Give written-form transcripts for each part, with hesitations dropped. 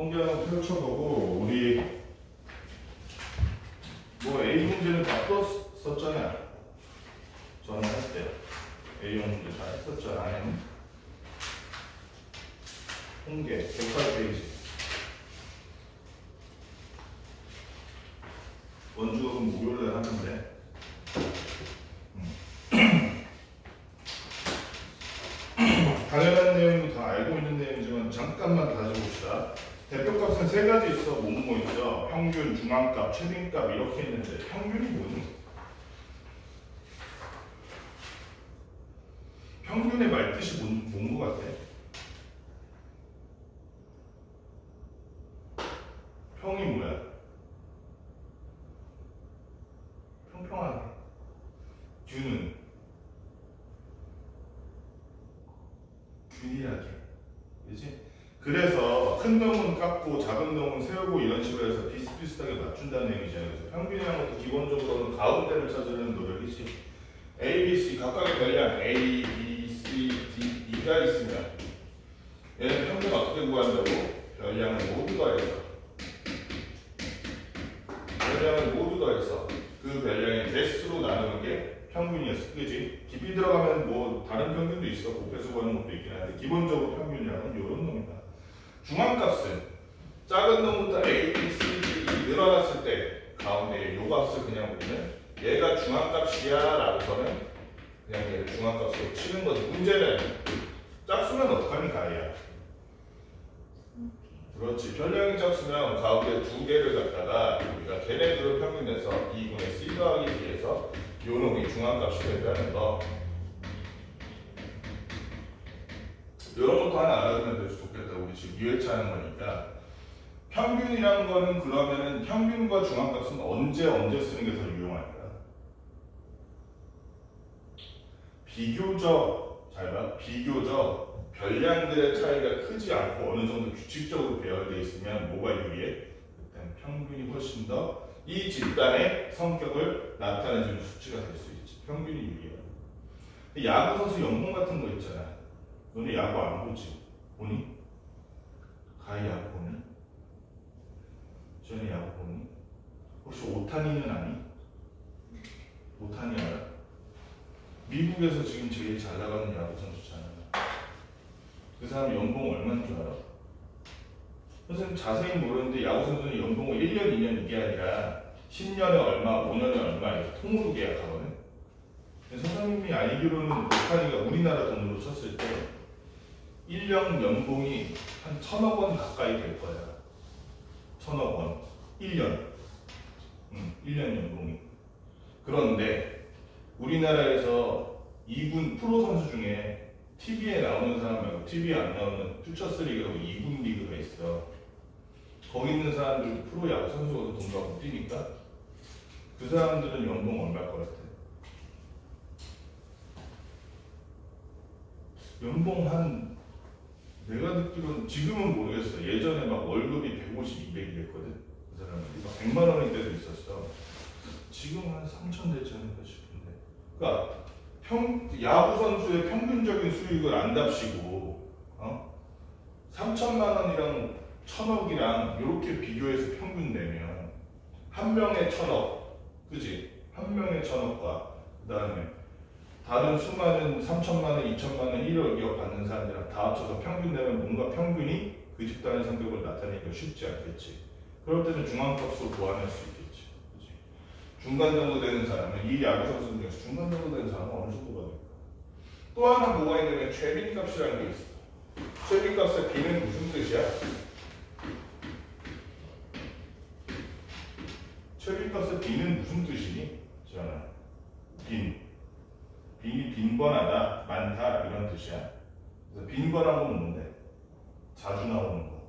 통계 하나 펼쳐보고 우리 뭐 A 문제는 다 풀었었잖아요. 저는 할 때 A형 문제 다 했었잖아요. 통계 108페이지. 원주업은 목요일날 하는데 당연한 내용도 다 알고 있는 내용이지만 잠깐만 다시 봅시다. 대표값은 세 가지 있어. 뭐뭐 있어? 평균, 중앙값, 최빈값 이렇게 있는데 평균이 뭐니? 평균의 말뜻이 뭔 것 같아? 평이 뭐야? 평평하게. 균은 균일하게. 그지? 그래서 큰 놈은 깎고 작은 놈은 세우고 이런 식으로 해서 비슷비슷하게 맞춘다는 얘기잖아요. 그래서 평균이라는 것도 기본적으로는 가운데를 찾으려는 노력이지. A, B, C 각각의 변량 A, B, C, D, E가 있으면 얘는 평균 어떻게 구한다고? 변량을 모두 더해서 그 변량의 개수로 나누는 게 평균이었어. 그지? 깊이 들어가면 뭐 다른 평균도 있어. 곱해서 구하는 것도 있긴 한데 기본적으로 평균이라는 이런 놈이다. 중앙값은 작은 놈부터 A, B, C, D, E 늘어났을 때 가운데 요 값을 그냥 우리는 얘가 중앙값이야 라고서는 그냥 얘를 중앙값으로 치는 거지. 문제는 짝수면 어떡하니 가이야. 그렇지. 변량이 짝수면 가운데 두 개를 갖다가 우리가 걔네들을 평균해서 2분의 C 더하기 D에서 요 놈이 중앙값이 된다는 거. 이런 것도 하나 알아두면 되게 좋겠다. 우리 지금 2회차 하는 거니까. 평균이라는 거는 그러면은 평균과 중앙값은 언제 쓰는 게 더 유용할까? 비교적, 잘 봐. 비교적 변량들의 차이가 크지 않고 어느 정도 규칙적으로 배열되어 있으면 뭐가 유리해? 일단 평균이 훨씬 더 이 집단의 성격을 나타내주는 수치가 될 수 있지. 평균이 유리해. 야구 선수 연봉 같은 거 있잖아. 너네 야구 안 보지? 보니? 가히 야구 보니? 전에 야구 보니? 혹시 오타니는 아니? 오타니 알아? 미국에서 지금 제일 잘 나가는 야구 선수잖아. 그 사람 연봉 얼마인 줄 알아? 선생님 자세히 모르는데 야구 선수는 연봉을 1년, 2년 이게 아니라 10년에 얼마, 5년에 얼마 이렇게 통으로 계약하거든. 선생님이 알기로는 오타니가 우리나라 돈으로 쳤을 때 1년 연봉이 한 1,000억 원 가까이 될 거야. 1,000억 원. 1년. 1년 연봉이. 그런데 우리나라에서 2군 프로 선수 중에 TV에 나오는 사람 말고 TV에 안 나오는 퓨처스 리그라고 2군 리그가 있어. 거기 있는 사람들 프로 야구 선수가 돈 받고 뛰니까 그 사람들은 연봉 얼마일 것 같아? 연봉 한 내가 듣기로는 지금은 모르겠어. 예전에 막 월급이 150, 200 이랬거든. 그 사람들이 막 100만 원일 때도 있었어. 지금 한 3천 되지 않을까 싶은데. 그러니까 야구 선수의 평균적인 수익을 안 답시고 3천만 원이랑 1,000억이랑 이렇게 비교해서 평균 내면 한 명의 1,000억, 그지? 한 명의 1,000억과 그 다음에 다른 수많은 3천만 원, 2천만 원, 1억, 2억 받는 사람들이랑 다 합쳐서 평균 내면 뭔가 평균이 그 집단의 성격을 나타내기가 쉽지 않겠지. 그럴 때는 중앙값으로 보완할 수 있겠지. 그치? 중간 정도 되는 사람은 이 야구 선수 중에서 중간 정도 되는 사람은 어느 정도가 될까? 또 하나 뭐가 있냐면 최빈값이라는 게 있어. 최빈값의 B는 무슨 뜻이야? 최빈값의 B는 무슨 뜻이니? 지원아. 빈이 빈번하다, 많다 이런 뜻이야. 그래서 빈번한 건 뭔데? 자주 나오는 거.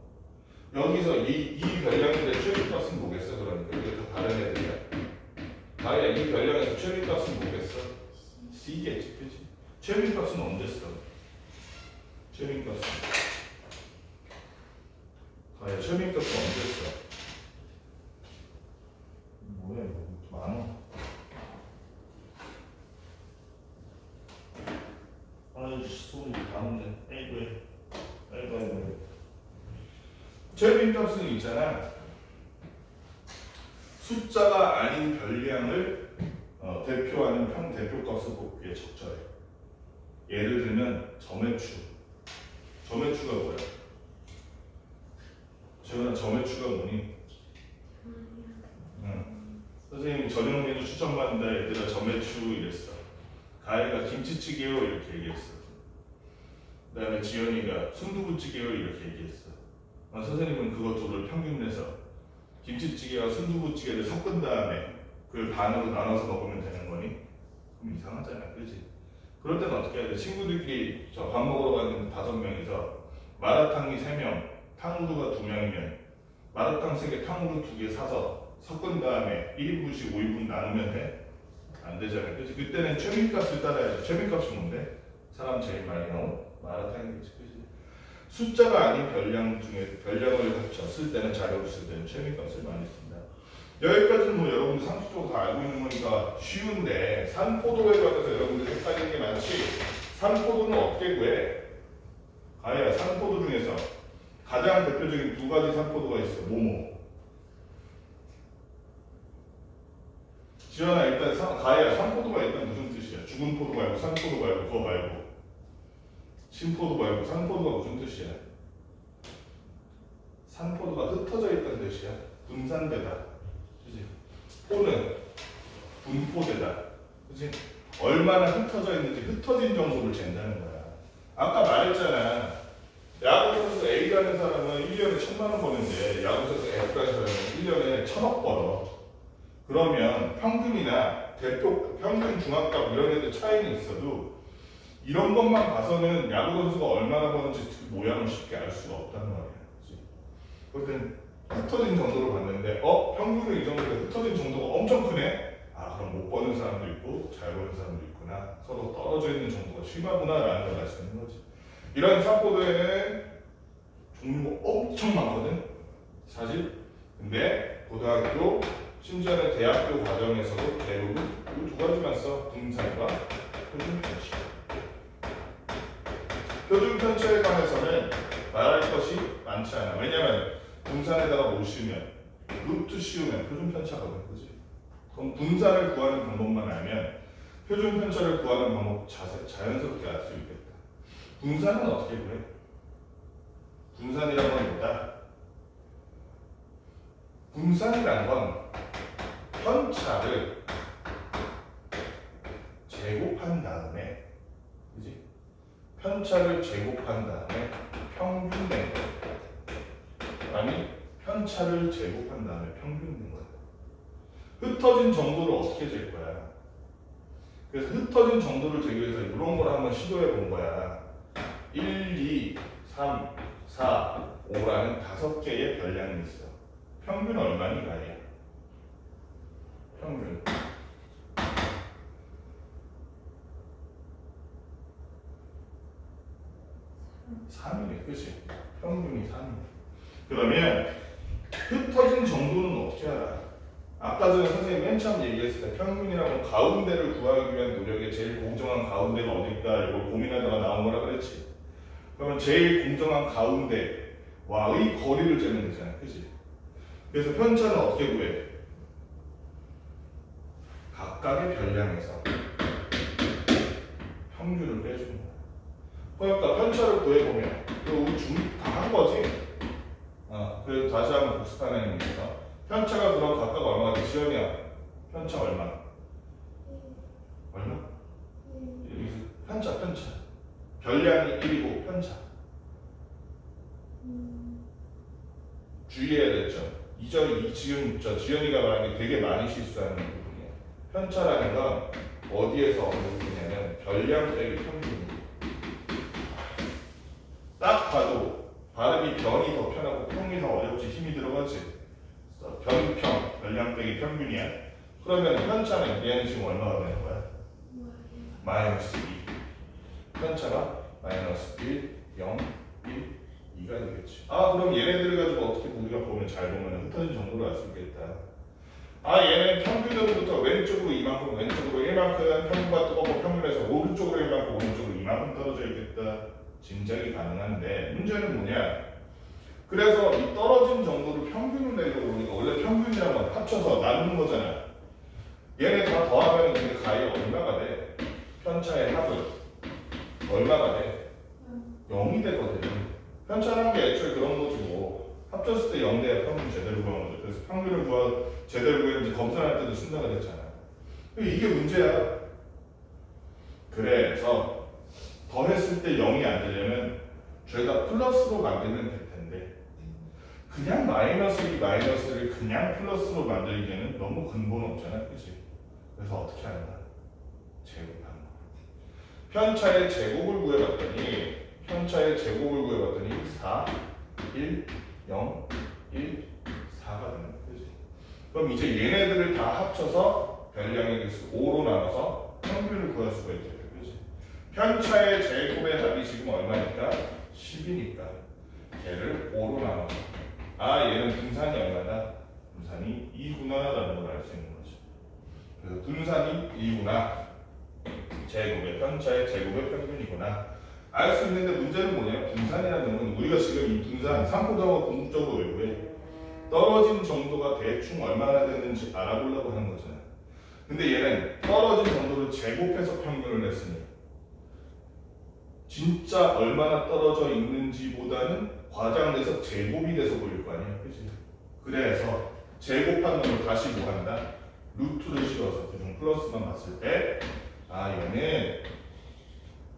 여기서 이 변량인데 최빈값은 뭐겠어? 그러니까 이게 다 다른 애들이야. 다야 이 변량에서 최빈값은 뭐겠어? C겠지, 그치? 최빈값은 언제 써? 최빈값은 다야 최빈값은 언제 써? 뭐야 이거 많아. 아이씨 손이 가는데. 아이고. 최빈값은 있잖아. 숫자가 아닌 별량을 대표하는 대표값을 곱기에 적절해. 예를 들면 점액추. 점액추가 뭐야? 재현아, 점액추가 뭐니? 선생님이 저녁 메뉴 추천받는다. 얘들아 점액추 이랬어. 가혜가 김치찌개요 이렇게 얘기했어. 그 다음에 지연이가 순두부찌개요 이렇게 얘기했어. 선생님은 그거 둘을 평균내서 김치찌개와 순두부찌개를 섞은 다음에 그걸 반으로 나눠서 먹으면 되는 거니? 그럼 이상하잖아, 그렇지? 그럴 때는 어떻게 해야 돼? 친구들끼리 저 밥 먹으러 가는 5명이서 마라탕이 3명, 탕후루가 2명이면 마라탕 3개, 탕후루 2개 사서 섞은 다음에 1인분씩 5인분 나누면 돼? 안 되잖아, 그렇지? 그때는 최민값을 따라야죠. 최민값이 뭔데? 사람 제일 많이 나온 마라탕이겠지, 그렇지? 숫자가 아닌 별량 중에 별량을 합쳤을 때는 자료를 쓸 때는 최민값을 많이 씁니다. 여기까지는 뭐 여러분들 상식적으로 다 알고 있는 거니까 쉬운데 산포도에 관해서 여러분들 헷갈리는 게 많지. 산포도는 어떻게 구해? 가야 산포도 중에서 가장 대표적인 2가지 산포도가 있어. 뭐뭐? 지연아 일단 가야 산포도가 일단 무슨 뜻이야? 죽은 포도 말고 산포도 말고 그거 말고 신포도 말고 산포도가 무슨 뜻이야? 산포도가 흩어져 있다는 뜻이야. 분산되다. 그치? 포는 분포되다. 그치? 얼마나 흩어져 있는지 흩어진 정도를 잰다는 거야. 아까 말했잖아. 야구 선수 A라는 사람은 1년에 1000만 원 버는데 야구 선수 F라는 사람은 1년에 1000억 벌어. 그러면 평균이나 대표 평균 중앙값 이런 애들 차이는 있어도 이런 것만 봐서는 야구 선수가 얼마나 버는지 그 모양을 쉽게 알 수가 없다는 말이야. 그럴 땐 흩어진 정도로 봤는데 평균은 이 정도로 흩어진 정도가 엄청 크네? 아 그럼 못 버는 사람도 있고 잘 버는 사람도 있구나. 서로 떨어져 있는 정도가 심하구나 라는 걸 알 수 있는 거지. 이런 산포도에는 종류가 엄청 많거든? 사실. 근데 고등학교 심지어는 대학교 과정에서도 대부분 이 2가지만 써. 분산과 표준편취. 표준편취에 관해서는 말할 것이 많지 않아. 왜냐면 분산에다가 뭐 씌우면 루트 씌우면 표준편차거든, 그지? 그럼 분산을 구하는 방법만 알면 표준편차를 구하는 방법 자연스럽게 알 수 있겠다. 분산은 어떻게 구해? 분산이란 건 뭐다? 분산이란 건 편차를 제곱한 다음에, 그지? 편차를 제곱한 다음에 평균 낸 거. 아니, 편차를 제곱한 다음에 평균 낸 거야. 흩어진 정도를 어떻게 잴 거야? 그래서 흩어진 정도를 재기 위해서 이런 걸 한번 시도해 본 거야. 1, 2, 3, 4, 5라는 5개의 별량이 있어. 평균 얼마니 가야? 평균. 3이네, 그치? 평균이 3이네. 그러면 흩어진 정도는 어떻게 알아? 아까 전에 선생님이 맨 처음 얘기했을 때 평균이라고 가운데를 구하기 위한 노력에 제일 공정한 가운데가 어딜까 이걸 고민하다가 나온 거라 그랬지. 그러면 제일 공정한 가운데와의 거리를 재면 되잖아, 그치? 그래서 편차는 어떻게 구해? 각각의 별량에서 평균을 빼주는 거야. 그러니까 편차를 구해보면 우리 준비 다 한 거지? 그래서 다시 한번 복습하는 의미에서 편차가 그럼 각각 얼마가 돼? 지연이야, 편차 얼마? 얼마? 여기서 편차 별량이 1이고 편차 주의해야 되죠. 지금 지연이가 말하는 게 되게 많이 실수하는 부분이에요. 편차라는 건 어디에서 얻는 거냐면 별량 빼기 평균. 딱 봐도 발음이 변이 더 편하고 평이 더 어렵지. 힘이 들어가지. 변평, 별량 빼기 평균이야. 그러면 편차는 얘는 지금 얼마가 되는 거야? 마이너스 2. 편차가 마이너스 1, 0, 1, 2가 되겠지. 그럼 얘네들을 가지고 어떻게 우리가 보면 잘 보면 흩어진 정도를 알 수 있겠다. 얘는 평균으로부터 왼쪽으로 이만큼, 왼쪽으로 1만큼, 평균과 뜨겁고 평균에서 오른쪽으로 1만큼, 오른쪽으로 이만큼 떨어져 있겠다. 짐작이 가능한데 문제는 뭐냐? 그래서 이 떨어진 정도를 평균을 내려고 보니까 원래 평균이란 건 합쳐서 나누는 거잖아요. 얘네 다 더하면 근데 가이 얼마가 돼? 편차의 합은 얼마가 돼? 0이 되거든. 편차라는 게 애초에 그런 거지 뭐. 합쳤을 때 0 돼야 평균 제대로 구하는 거죠. 그래서 평균을 제대로 구했는지 검사할 때도 쓴다고 했잖아. 이게 문제야. 그래서 더했을 때 0이 안 되려면 저희가 플러스로 만들면 될 텐데 그냥 마이너스를 그냥 플러스로 만들기에는 너무 근본 없잖아. 그치? 그래서 어떻게 하는가? 제곱하는 거. 편차의 제곱을 구해봤더니 4, 1, 0, 1, 4가 되는 거지. 그럼 이제 얘네들을 다 합쳐서 별량의 개수 5로 나눠서 평균을 구할 수가 있죠. 그치? 편차의 제곱의 합이 지금 얼마니까? 10이니까 얘를 5로 나눠서 얘는 분산이 얼마다? 분산이 2구나라는 걸 알 수 있는 거죠. 그래서 분산이 2구나. 제곱의 편차의 제곱의 평균이구나. 알 수 있는데 문제는 뭐냐? 분산이라는 건 우리가 지금 이 분산 상호작용을 궁극적으로 외부해 떨어진 정도가 대충 얼마나 됐는지 알아보려고 하는 거잖아요. 근데 얘는 떨어진 정도를 제곱해서 평균을 냈으니 진짜 얼마나 떨어져 있는지보다는 과장돼서 제곱이 돼서 보일 거 아니야. 그치? 그래서 제곱한 놈을 다시 뭐 한다? 루트를 씌워서 그중 플러스만 봤을 때 얘는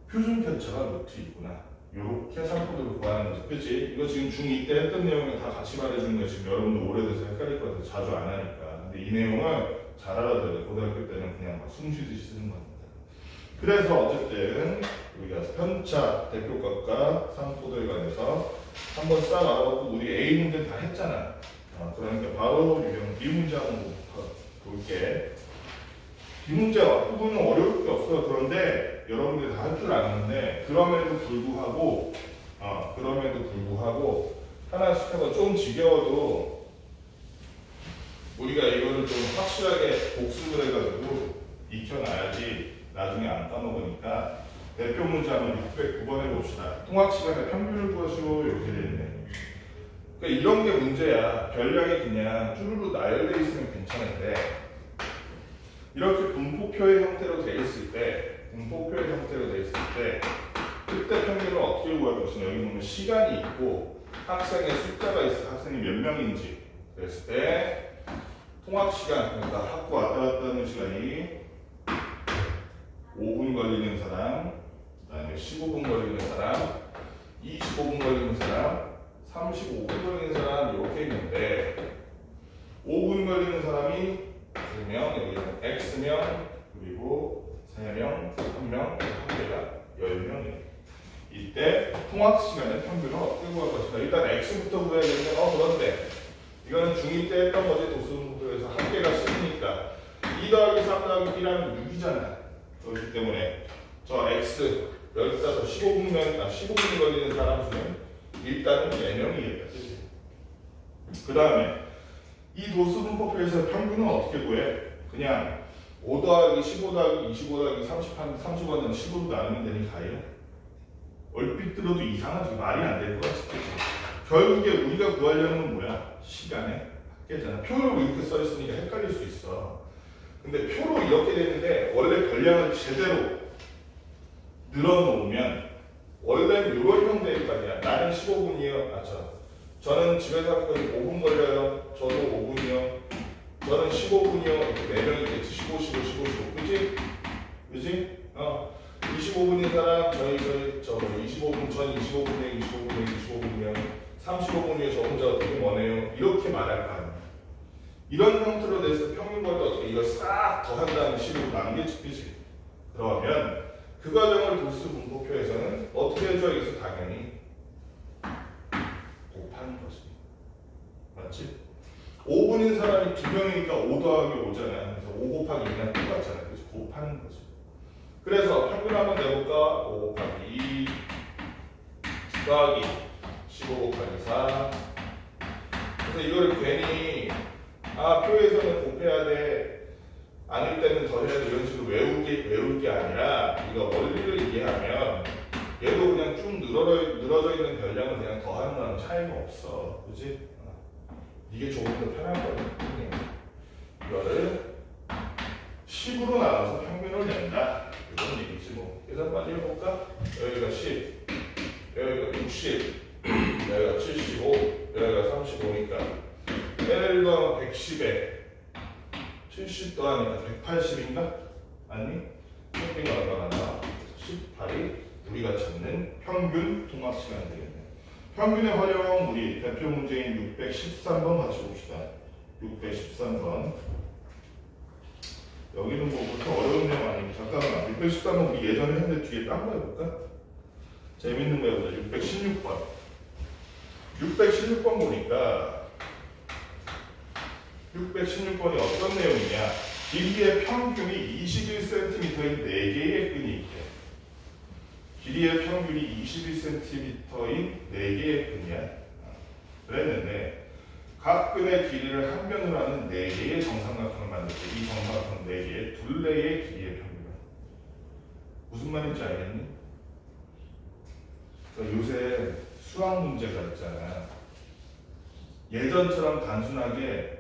표준 편차가 루트 있구나. 요렇게 상품으로 구하는 거지. 그치? 이거 지금 중2 때 했던 내용을 다 같이 말해주는 거야. 지금 여러분들 오래돼서 헷갈릴 것 같아서 자주 안 하니까. 근데 이 내용은 잘 알아둬야 돼. 고등학교 때는 그냥 막 숨쉬듯이 쓰는 겁니다. 그래서 어쨌든 우리가 편차, 대표값과 상포도에 관해서 한번 싹 알아보고 우리 A 문제 다 했잖아. 그러니까 바로 B 문제 한번 볼게. B 문제 부분은 어려울 게 없어요. 그런데 여러분들이 다 할 줄 아는데 그럼에도 불구하고 하나씩 해서 좀 지겨워도 우리가 이거를 좀 확실하게 복습을 해가지고 익혀놔야지 나중에 안 까먹으니까 대표 문제 한번 609번 해봅시다. 통학 시간에 평균을 구하시오 이렇게 되는데 그러니까 이런 게 문제야. 별량이 그냥 쭈루루 나열되어 있으면 괜찮은데 이렇게 분포표의 형태로 돼 있을 때 그때 평균을 어떻게 구할 것이냐. 여기 보면 시간이 있고 학생의 숫자가 있어. 학생이 몇 명인지 그랬을 때 통학 시간, 그러니까 학교 왔다 갔다 하는 시간이 5분 걸리는 사람, 그 다음에 15분 걸리는 사람, 25분 걸리는 사람, 35분 걸리는 사람 이렇게 있는데 5분 걸리는 사람이 2명, 여기는 X명, 그리고 3명, 1명, 1개가 10명이에요. 이때 통학 시간의 평균을 어떻게 구할 것인가. 일단 X부터 구해야 되는데 그런데 이거는 중2 때 했던 거지. 도수분포에서 한 개가 10이니까 2 더하기 3 더하기 1하면 6이잖아. 그렇기 때문에 저 X 15분 걸리는 사람 수는 일단은 4명이겠다. 그 다음에 이 도수분포표에서 평균은 어떻게 구해? 그냥 5 더하기 15 더하기 25 더하기 30하는 15로 나누면 되니 가요. 얼핏 들어도 이상하지. 말이 안 될 것 같지. 결국에 우리가 구하려는 건 뭐야? 시간의 합계잖아. 표로 이렇게 써 있으니까 헷갈릴 수 있어. 근데 표로 이렇게 되는데 원래 별량을 제대로 늘어놓으면 원래는 이런 형태일 거 아니야. 나는 15분이요. 저는 집에서 할 거니 5분 걸려요. 저도 5분이요. 저는 15분이요. 이렇게 4명이겠지. 15, 15. 그지? 25분인 사람, 저 25분, 전 25분이요. 35분이요. 저 혼자 어떻게 원해요. 이렇게 말할 거 아니야. 이런 형태로 돼서 평균 구할 때 어떻게 이걸 싹 더한 다음에 15로 남기지. 그지? 그러면 그 과정을 도수 분포표에서는 어떻게 해줘? 여기서 당연히 곱하는 거지. 맞지? 5분인 사람이 2명이니까 5 더하기 5잖아. 그래서 5 곱하기 2랑 똑같잖아. 그래서 곱하는 거지. 그래서 평균 한번 내볼까? 5 곱하기 2 더하기 15 곱하기 4. 그래서 이거를 괜히 표에서는 곱해야 돼. 아닐 때는 더해야 돼. 이런 식으로 외울 게 아니라 우리가 원리를 이해하면 얘도 그냥 쭉 쭉 늘어져 있는 별량을 그냥 더하는 거랑 차이가 없어. 그치? 이게 조금 더 편한 거야. 이거를 10으로 나눠서 평균을 낸다. 이런 얘기지 뭐. 계산 빨리 해볼까? 여기가 10, 여기가 60, 여기가 75, 여기가 35니까 L 더하면 110에 70 더하니까 180인가? 아니? 평균이 얼마나 나와? 18이 우리가 찾는 평균 통합 시간이 되겠네. 평균의 활용 우리 대표 문제인 613번 같이 봅시다. 613번. 여기는 뭐 그렇게 어려운 내용 아니고 잠깐만. 613번 우리 예전에 했는데 뒤에 딴 거 해볼까? 재밌는 거 해보자. 616번. 616번 보니까 616번이 어떤 내용이냐? 길이의 평균이 21cm인 4개의 끈이 있대. 길이의 평균이 21cm인 4개의 끈이야. 그랬는데 각 끈의 길이를 한 변으로 하는 4개의 정삼각형을 만들 때 이 정삼각형 4개의 둘레의 길이의 평균은 무슨 말인지 알겠니? 요새 수학 문제가 있잖아. 예전처럼 단순하게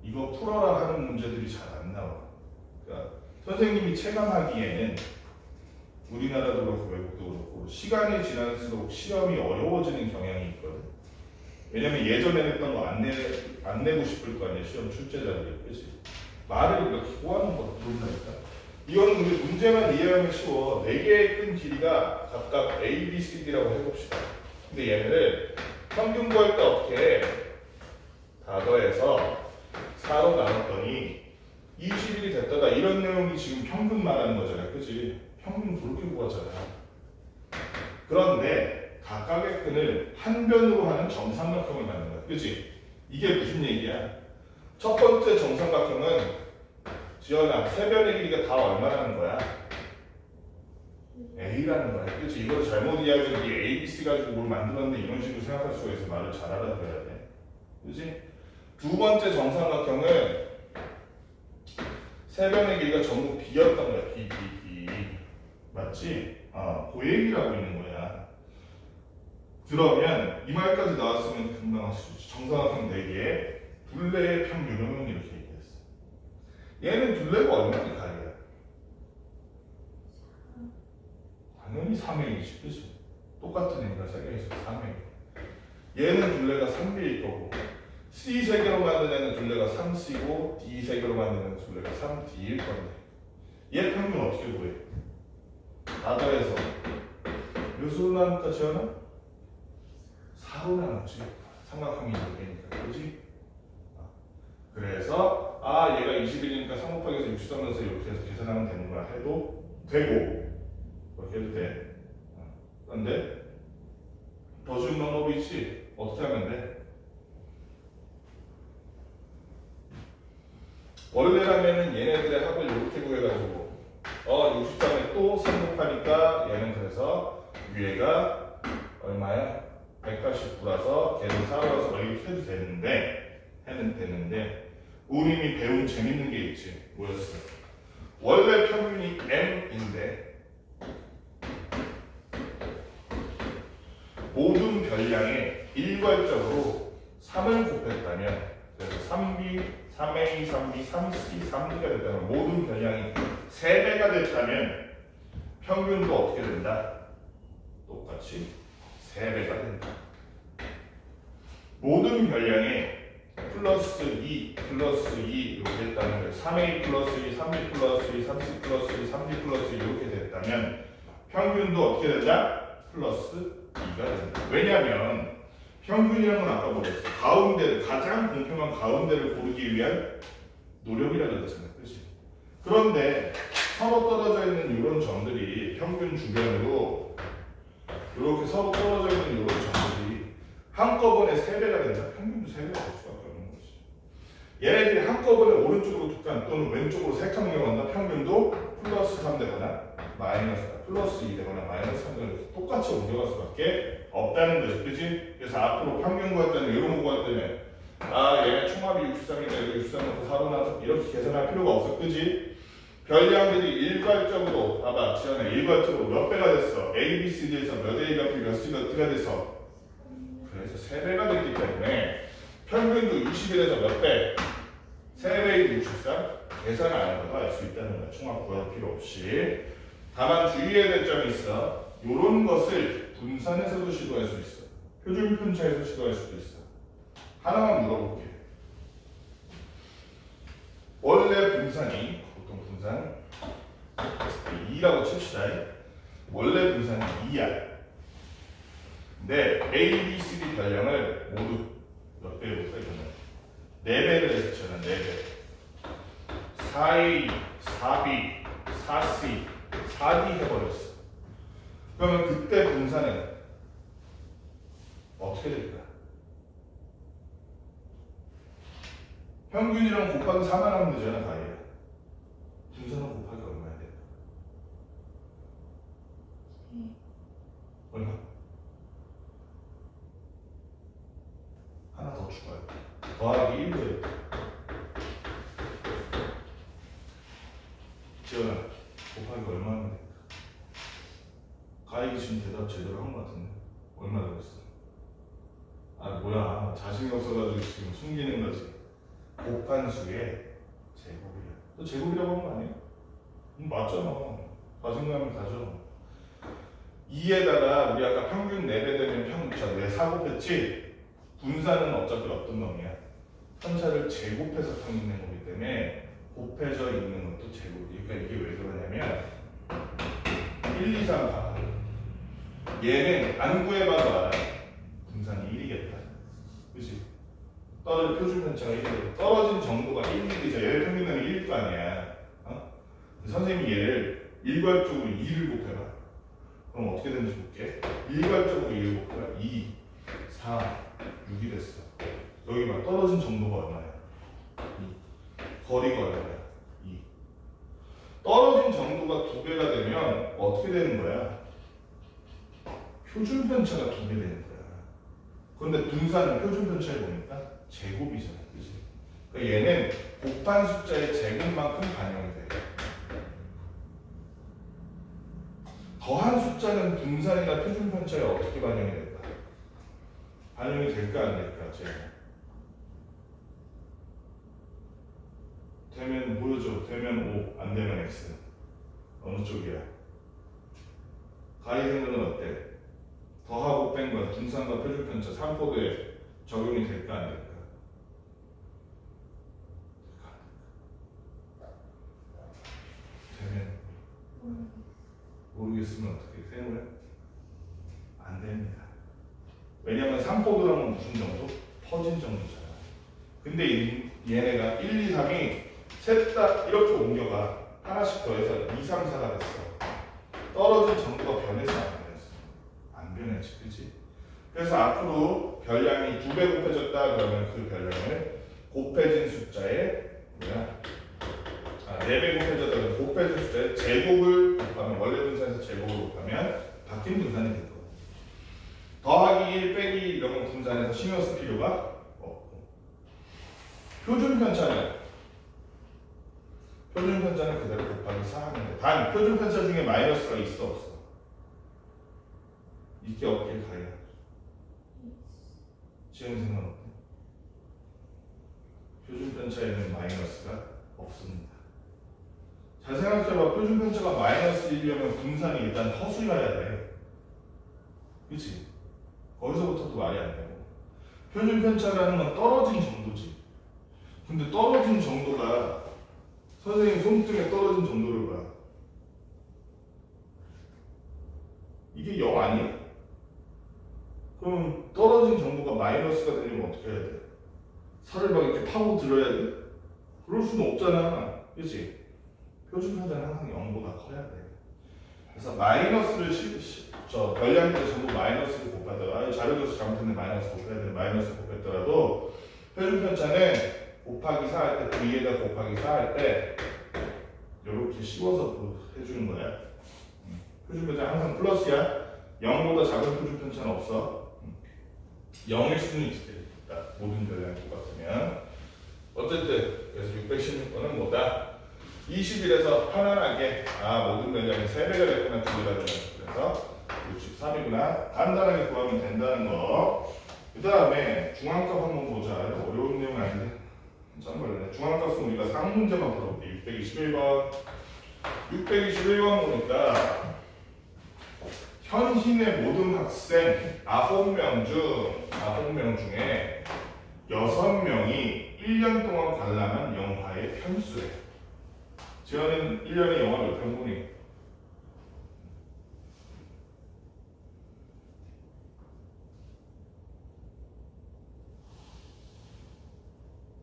이거 풀어라 하는 문제들이 잘 안 나와. 그러니까 선생님이 체감하기에는 우리나라도 그렇고 외국도 그렇고 시간이 지날수록 시험이 어려워지는 경향이 있거든. 왜냐면 예전에 했던 거 안 내고 싶을 거 아니야. 시험 출제자들이. 그치? 말을 이렇게 고하는 것도 모른다니까. 이거는 근데 문제만 이해하면 쉬워. 4개의 끈 길이가 각각 A, B, C, D라고 해봅시다. 근데 얘네를 평균 구할 때 어떻게 다 더해서 4로 나눴더니 21이 됐다가 이런 내용이 지금 평균 말하는 거잖아. 그치? 평균 그렇게 구하잖아. 그런데 각각의 끈을 한 변으로 하는 정삼각형을 만든 거야. 그치? 이게 무슨 얘기야? 첫 번째 정삼각형은 지연아, 세 변의 길이가 다 얼마라는 거야? A라는 거야. 그치? 이걸 잘못 이해하면 이게 A, B, C 가지고 뭘 만들었는데 이런 식으로 생각할 수가 있어. 말을 잘 알아들어야 돼. 그치? 두 번째 정삼각형은 세 변의 길이가 전부 B였던 거야. B. 맞지? 그 얘기를 하고 있는 거야. 그러면 이 말까지 나왔으면 금방 할 수 있지. 정삼각형 4개의 둘레의 평균은 이렇게 얘기했어. 얘는 둘레가 얼마나 가리야? 당연히 3A이지. 그치? 똑같은 애가 3개 있어. 3A. 얘는 둘레가 3B일 거고 C 3개로 만든 애는 둘레가 3C고 D 3개로 만든 애는 둘레가 3D일 건데 얘 평균 어떻게 구해? 다 더해서 몇 수로 나눌까 지원아? 4로 나눴지. 삼각형이 4개니까. 그지? 그래서 얘가 21이니까 3 곱하기 63에서 이렇게 해서 계산하면 되는 거야 해도 되고 그렇게 해도 돼. 그런데 더 쉬운 방법이 있지. 어떻게 하면 돼? 원래라면은 얘네들의 합을 이렇게 구해가지고 63에 또 3 곱하니까 얘는 그래서 위에가 얼마야? 189라서 걔를 4로서 이렇게 해도 되는데 우리 이미 배운 재밌는 게 있지. 뭐였어? 원래 평균이 M인데 모든 별량에 일괄적으로 3을 곱했다면 그래서 3B, 3A, 3B, 3C, 3D가 됐다면 모든 별량이 3배가 됐다면 평균도 어떻게 된다? 똑같이 3배가 된다. 모든 별량에 플러스 2, 플러스 2 이렇게 됐다는 거예요. 3A 플러스 2, 3B 플러스 2, 3C 플러스 2, 3D 플러스 2 이렇게 됐다면 평균도 어떻게 된다? 플러스 2가 된다. 왜냐하면 평균이라는 건 아까 뭐랬어? 가운데를, 가장 공평한 가운데를 고르기 위한 노력이라고 했잖아요. 그렇지? 그런데 서로 떨어져 있는 이런 점들이 평균 주변으로 이렇게 서로 떨어져 있는 이런 점들이 한꺼번에 3배가 된다. 평균도 3배가 될 수밖에 없는 거지. 얘네들이 한꺼번에 오른쪽으로 2칸 또는 왼쪽으로 3칸 옮겨간다. 평균도 플러스 3 되거나 마이너스 플러스 2 되거나 마이너스 3 되거나 똑같이 옮겨갈 수밖에 없다는 거지. 그치? 그래서 앞으로 평균 구할 때는 이런 거 구할 때는 얘 총합이 63이니까 여기 63 놓고 4로 나서 이렇게 계산할 필요가 없어. 그치? 별량들이 일괄적으로 봐봐 지연아 일괄적으로 몇 배가 됐어? A, B, C, D에서 몇 A 몇 B 몇 C 몇 D가 돼서 그래서 3배가 됐기 때문에 평균도 60일에서 몇 배? 3배의 63 계산 안 해도 알 수 있다는 거야. 총합 구할 필요 없이. 다만 주의해야 될 점이 있어. 요런 것을 분산해서도 시도할 수 있어. 표준 편차에서 시도할 수도 있어. 하나만 물어볼게. 원래 분산이 보통 분산 2라고 칩시다. 원래 분산이 2야. 근데 A, B, C, D 별량을 모두 몇 배로 해주면 4배를 해서 쳐는 4배. 4A, 4B, 4C, 4D 해버렸어. 그러면 그때 분산은 어떻게 될까? 평균이랑 곱하기 4만 하면 되잖아, 가위야. 분산은 곱하기 얼마야 돼? 얼마? 하나 더 추가해. 더하기 1로 해. 지연아, 곱하기 얼마 하면 될까? 가위기 지금 대답 제대로 한 것 같은데? 얼마 들었어? 아, 뭐야. 자신이 없어가지고 지금 숨기는 거지. 곱한 수의 제곱이야. 너 제곱이라고 한 거 아니야? 맞잖아. 자신감이 가져. 2에다가 우리 아까 평균 4배 되면 내 4 곱했지? 분산은 어차피 어떤 놈이야? 편차를 제곱해서 평균 낸 거기 때문에 곱해져 있는 것도 제곱. 그러니까 이게 왜 그러냐면 1, 2, 3 봐봐. 얘는 안 구해봐도 알아. 분산이 1이겠다. 그치? 표준 편차가 1이고 떨어진 정도가 1이죠. 얘를 평균하면 1일 거 아니야. 어? 선생님이 얘를 일괄적으로 2를 곱해봐. 그럼 어떻게 되는지 볼게. 일괄적으로 2를 곱해봐. 2, 4, 6이 됐어. 여기 막 떨어진 정도가 얼마야? 2. 거리가 얼마야? 2. 떨어진 정도가 2배가 되면 어떻게 되는 거야? 표준 편차가 2배 되는 거야. 그런데 분산은 표준 편차에 보니까 제곱이잖아. 그치? 그러니까 얘는 곱한 숫자의 제곱만큼 반영이 돼. 더한 숫자는 분산이나 표준 편차에 어떻게 반영이 될까? 반영이 될까 안 될까? 되면 보여줘. 되면 5, 안 되면 X. 어느 쪽이야? 가위 생각은 어때? 더하고 뺀 건 분산과 표준 편차 3포드에 적용이 될까 안 될까? 되면 모르겠으면 어떻게 세우래? 안 됩니다. 왜냐면 3포드라면 무슨 정도? 퍼진 정도잖아. 근데 얘네가 1, 2, 3이 셋 다 이렇게 옮겨가. 하나씩 더해서 2, 3, 4가 됐어. 떨어진 정도가 변했어 안 변했어? 안 변했지. 그치? 그래서 앞으로 별량이 2배 곱해졌다 그러면 그 별량을 곱해진 숫자에 4배 곱해졌다 그러면 곱해진 숫자에 제곱을 곱하면 원래 분산에서 제곱을 곱하면 바뀐 분산이 될 거고 더하기 1 빼기 이런 건 분산에서 신경 쓸 필요가 없고 표준 편차는 그대로 곱하기 4 하면 돼. 단 표준 편차 중에 마이너스가 있어 없어? 있게 없게 가야 지금 생각 어때? 표준 편차에는 마이너스가 없습니다. 잘 생각해봐. 표준 편차가 마이너스 1이려면 분산이 일단 허수여야 돼. 그치? 거기서부터도 말이 안 되고. 표준 편차라는 건 떨어진 정도지. 근데 떨어진 정도가 선생님 손등에 떨어진 정도를 봐. 이게 0 아니야? 그럼 떨어진 정도가 마이너스가 되려면 어떻게 해야 돼? 살을 막 이렇게 파고 들어야 돼? 그럴 수는 없잖아. 그치? 표준 편차는 항상 0보다 커야 돼. 그래서 마이너스를 별량들 전부 마이너스를 곱하더라도 자료에서 잘못했는데 마이너스 곱해야 돼. 마이너스 곱했더라도 표준 편차는 곱하기 4 할 때 V에다 곱하기 4 할 때 이렇게 씌워서 해주는 거야. 표준 편차는 항상 플러스야. 0보다 작은 표준 편차는 없어. 0일 수는 있다. 모든 별량이 똑같으면. 어쨌든 그래서 616번은 뭐다? 21에서 편안하게 모든 면적이 3배가 됐구나 2배가 되면 그래서 63이구나 간단하게 구하면 된다는 거. 그 다음에 중앙값 한번 보자. 어려운 내용 아닌데 참 걸리네. 중앙값은 우리가 상문제만 풀어볼게. 621번 621번 보니까 현신의 모든 학생 9명 중에 6명이 1년 동안 관람한 영화의 편수래. 지현은 1년에 영화 몇 편 보니?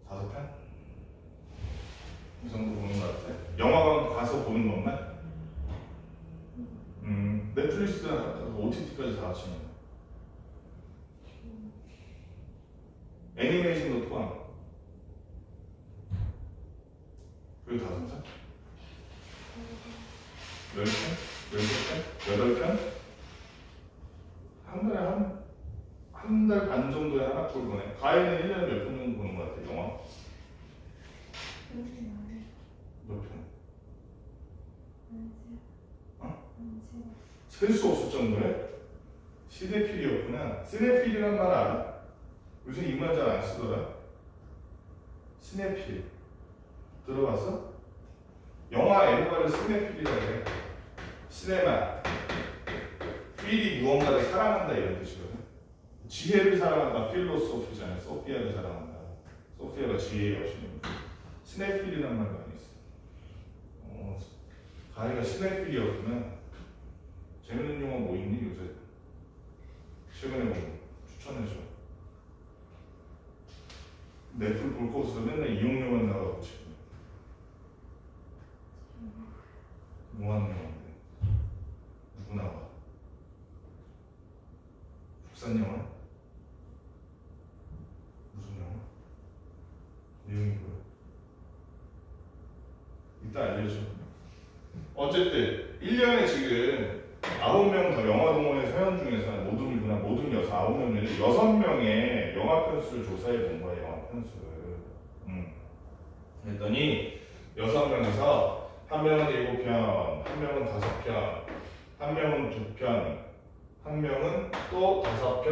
다섯 편? 이 정도 보는 것 같아. 영화관 가서 보는 것만? 넷플릭스랑 OTT까지 다 합치면 애니메이션도 포함. 그게 다섯 편? 10편? 8편? 한 달에 한 달 반 정도에 하나 꼴 보네. 가인은 1년에 몇 편 정도 보는 것 같아, 영화? 몇 편? 셀 수 없을 정도네? 시네필이었구나. 시네필이란 말 알아? 요즘 이 말 잘 안 쓰더라. 시네필. 들어봤어? 영화 애니바를 시네필이라고 해. 시네마. 필이 무언가를 사랑한다 이런 뜻이거든. 지혜를 사랑한다. 필로소피잖아요. 소피아를 사랑한다. 소피아가 지혜의 여신입니다. 시네필이란 말 많이 있어. 가희가 시네필이었구나. 재밌는 영화 뭐 있니 요새? 최근에 뭐 추천해줘. 넷플 볼 거 없어. 맨날 이용료만 나가고 지금. 뭐 하는 영화인데? 누구 나와? 국산 영화? 무슨 영화? 내용이 뭐야? 이따 알려줘. 어쨌든 1년에 지금 9명 더 영화동호회 회원 중에서 모둠이구나. 모둠 9명 중에 6명의 영화 편수를 조사해 본 거예요. 영화 편수를. 그랬더니 6명에서 한 명은 7편, 한 명은 5편, 한 명은 2편, 한 명은 또 5편,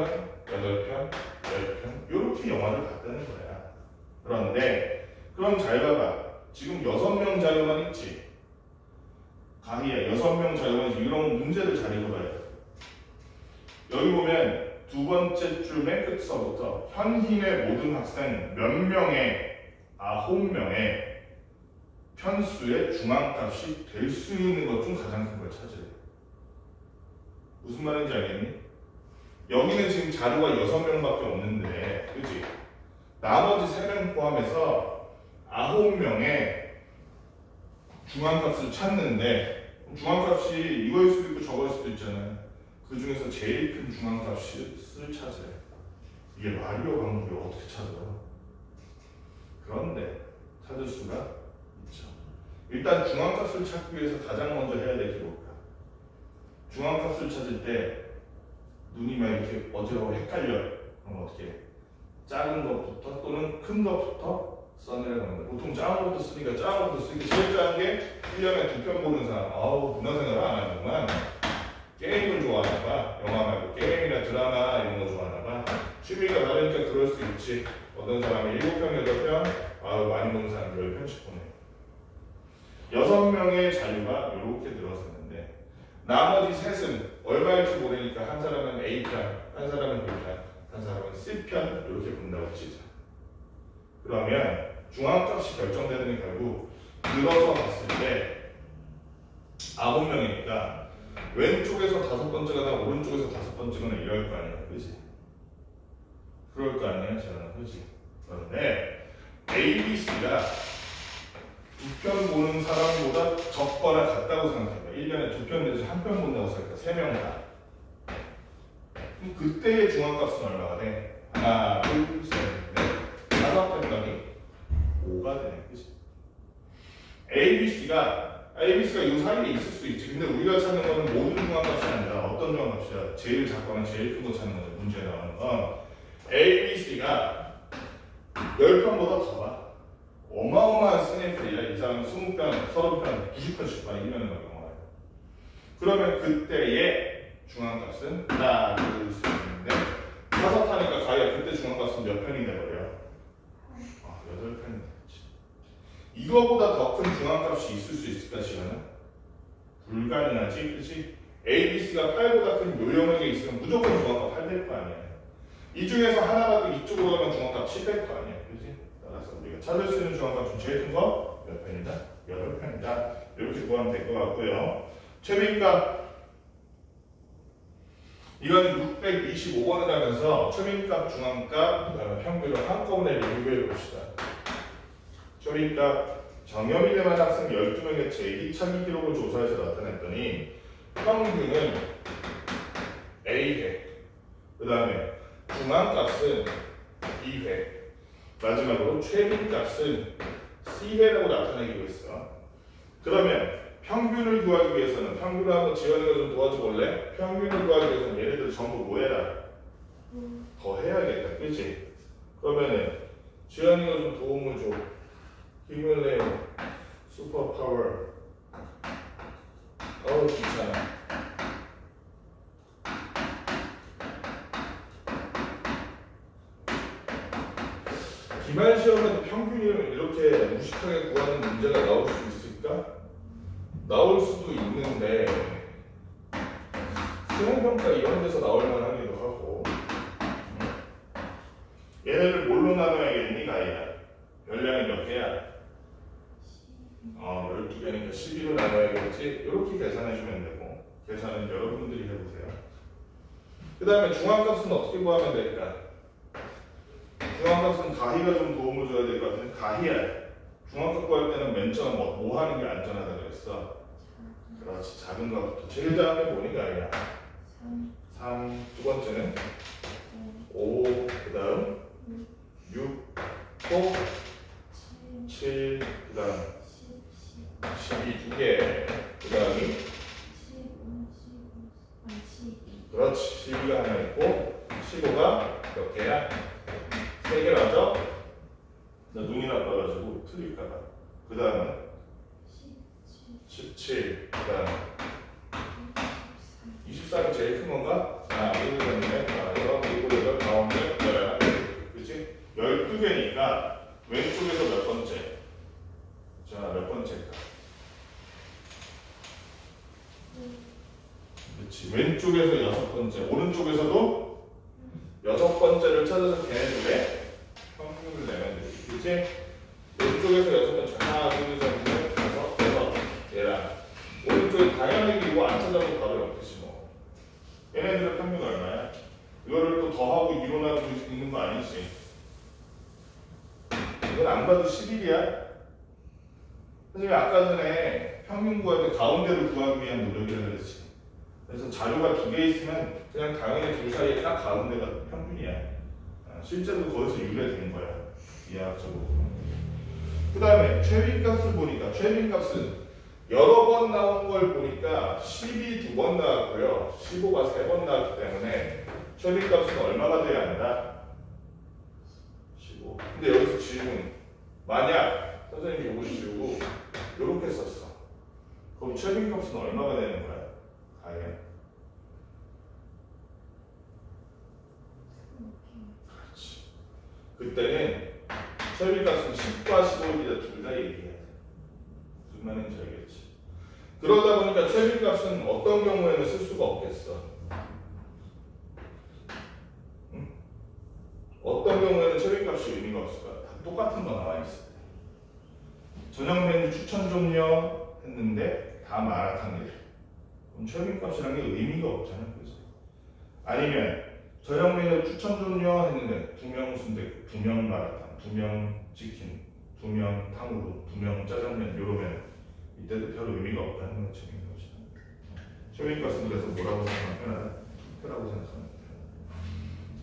8편, 10편 이렇게 영화를 봤다는 거야. 그런데 그럼 잘 봐봐. 지금 6명 자료만 있지. 가희야 6명 자료만 있지. 이런 문제를 잘 읽어봐야 돼. 여기 보면 두 번째 줄 맨 끝서부터 현희의 모든 학생 몇 명의 9명의 편수의 중앙값이 될 수 있는 것 중 가장 큰 걸 찾으래. 무슨 말인지 알겠니? 여기는 지금 자료가 6명밖에 없는데, 그치? 나머지 3명 포함해서 9명의 중앙값을 찾는데, 중앙값이 이거일 수도 있고 저거일 수도 있잖아요. 그 중에서 제일 큰 중앙값을 찾아요. 이게 마리오 방법이 어떻게 찾아? 그런데 찾을 수가 있죠. 일단 중앙값을 찾기 위해서 가장 먼저 해야 될 게 뭘까? 중앙값을 찾을 때 눈이 막 이렇게 어지러워 헷갈려요. 그럼 어떻게 해? 작은 것부터 또는 큰 것부터 써내려가는 거예요. 보통 작은 것부터 쓰니까 작은 것부터 쓰니까 제일 작은 게 1년에 2편 보는 사람. 아우 문화생활을 안 하는구만. 게임을 좋아하나 봐. 영화 말고 게임이나 드라마 이런 거 좋아하나 봐. 취미가 다르니까 그럴 수 있지. 어떤 사람이 7편, 8편, 아우 많이 보는 사람 10편씩 보네. 6명의 자료가 이렇게 늘어섰는데 나머지 셋은 얼마일지 모르니까 한 사람은 A편, 한 사람은 B편, 한 사람은 C편 이렇게 본다고 치자. 그러면 중앙값이 결정되는 게 결국 늘어서 봤을 때 9명이니까 왼쪽에서 5번째가 나 오른쪽에서 5번째가 이럴 거 아니야, 그지? 그럴 거 아니야, 저는, 그지? 그런데 A, B, C가 2편 보는 사람보다 적거나 같다고 생각해봐. 1년에 2편 내지 1편 본다고 생각해. 3명 다. 그럼 그때의 중앙값은 얼마가 돼? 하나, 둘, 셋, 넷, 5편 더니 5가 되네, 그지? A, B, C가 이 사이에 있을 수도 있지. 근데 우리가 찾는 거는 모든 중앙값이 아니라 어떤 중앙값이야? 제일 작거나 제일 큰 거 찾는 거죠. 문제에 나오는 건 A, B, C가 10편보다 더 봐. 어마어마한 스냅들이야. 이 사람은 20편, 30편, 90편씩 많이 읽는 영화예요. 그러면 그때의 중앙값은 하나, 둘, 셋, 넷, 다섯 하니까 가야 그때 중앙값은 몇 편이 돼버려요? 8편이 되겠지. 이거보다 더 큰 중앙값이 있을 수 있을까, 시간은? 불가능하지, 그치? ABC가 8보다 큰 요령하게 있으면 무조건 중앙값 8 될 거 아니야. 이 중에서 하나라도 이쪽으로 가면 중앙값 7 될 거 아니야, 그치? 따라서 우리가 찾을 수 있는 중앙값 중 제일 큰 거 몇 편이다? 8편이다. 이렇게 구하면 될 것 같고요. 최빈값 이거는 625번을 하면서 최빈값, 중앙값, 그다음에 평균을 한꺼번에 리뷰해 봅시다. 최빈값 정염이 된 학생 12명의 재기 차기 기록을 조사해서 나타냈더니 평균은 A회, 그 다음에 중앙값은 B회, 마지막으로 최빈값은 C회라고 나타내기로 했어. 그러면 평균을 구하기 위해서는, 평균을 한번 지원이가 좀 도와줘볼래? 평균을 구하기 위해서는 얘네들 전부 뭐 해라? 더 해야겠다, 그치? 그러면은 지원이가 좀 도움을 줘. 힘을 내요. 슈퍼파워. 괜찮아. 기말 시험에도 평균을 이렇게 무식하게 구하는 문제가 나올 수 있을까? 나올 수도 있는데 수행평가 이런 데서 나올 만하기도 하고. 얘네를 뭘로 나눠야겠니, 가이야? 열량이 몇 개야? 12개니까 12로 나눠야겠지? 이렇게 계산해주면 되고, 계산은 여러분들이 해보세요. 그 다음에 중앙값은 어떻게 구하면 될까? 중앙값은 가희가 좀 도움을 줘야 될 것 같은데, 가희야. 중앙값 구할 때는 맨 처음 뭐 하는 게 안전하다 그랬어? 그렇지, 작은 것부터. 제일 작은 게 뭐니, 가희야? 3. 두 번째는 5, 그 다음 6, 7, 그 다음 12, 2개, 그 다음이 그렇지, 12가 하나 있고 15가 몇 개야? 3개라죠? 나 눈이 나빠가지고 틀릴까봐. 그 다음은 17, 그 다음 23이 제일 큰 건가? 자, 1, 2, 3, 4, 5, 6, 7, 8, 9, 10, 그치? 12개니까 왼쪽에서 몇 번째? 자, 몇 번째일까? 그렇지. 왼쪽에서 6번째, 오른쪽에서도 6번째를 찾아서 걔네들의 평균을 내면 되지. 그치? 왼쪽에서 6번째, 하나, 둘, 셋, 넷, 다섯, 여섯, 얘랑 오른쪽에 당연히 이거 안 찾아도 바로 옆이지 뭐. 얘네들의 평균 얼마야? 이거를 또 더하고 이론하고 있는 거 아니지? 이건 안 봐도 11이야. 선생님이 아까 전에 평균 구할 때 가운데를 구하기 위한 노력이라고 그랬지. 그래서 자료가 2개 있으면 그냥 당연히 둘 사이에 딱 가운데가 평균이야. 실제로 거기서 유래된 거야. 이해학적으로. 그 다음에 최빈값을 보니까, 최빈값은 여러 번 나온 걸 보니까 10이 2번 나왔고요. 15가 3번 나왔기 때문에 최빈값은 얼마가 돼야 한다? 15. 근데 여기서 질문. 만약 선생님이 이거 지우고 이렇게 썼어. 그럼 최빈값은 얼마가 되는 거야? 가야. 그렇지. 그때는 최빈값은 10과 15를 둘 다 얘기해야 돼. 무슨 말인지 알겠지? 그러다 보니까 최빈값은 어떤 경우에는 쓸 수가 없겠어. 응? 어떤 경우에는 최빈값이 의미가 없을까? 다 똑같은 거 나와 있어. 저녁 메뉴 추천 좀요 했는데 다 마라탕이래. 그럼 최빈값이라는 게 의미가 없잖아, 그지? 아니면 저녁 메뉴 추천 좀요 했는데 2명 순대, 2명 마라탕, 2명 치킨, 2명 탕후루, 2명 짜장면 이러면 이때도 별 의미가 없다는 건 최빈값이다. 최빈값은 그래서 뭐라고 생각하면 편하다? 표라고 생각하면 편하다.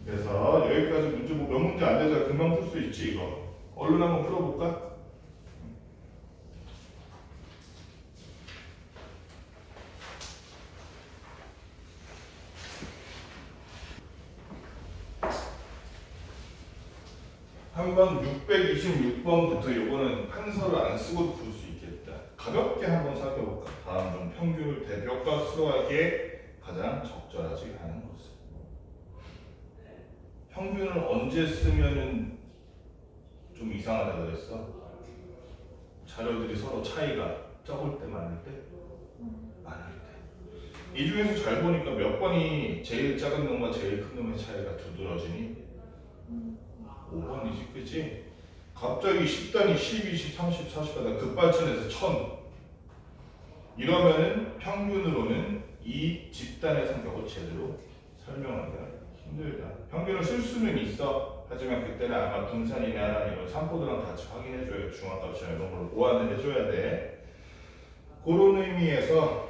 그래서 여기까지 문제 몇 문제 안 되잖아. 금방 풀 수 있지 이거. 얼른 한번 풀어볼까? 한번 626번부터 요거는 판서를 안 쓰고도 풀 수 있겠다. 가볍게 한번 살펴볼까? 다음 중 평균을 대표값으로 하기에 가장 적절하지 않은 것은. 평균을 언제 쓰면은 좀 이상하다 그랬어? 자료들이 서로 차이가 적을 때 많을 때? 많을 때. 이 중에서 잘 보니까 몇 번이 제일 작은 놈과 제일 큰 놈의 차이가 두드러지니? 5번이지, 그치? 갑자기 10단위 10, 20, 30, 40 하다 급발진해서 1000 이러면은 평균으로는 이 집단의 성격을 제대로 설명하기가 힘들다. 평균을 쓸 수는 있어. 하지만 그때는 아마 분산이나 이런 산포들랑 같이 확인해줘야 중앙값이나 이런 걸 보완을 해줘야 돼. 그런 의미에서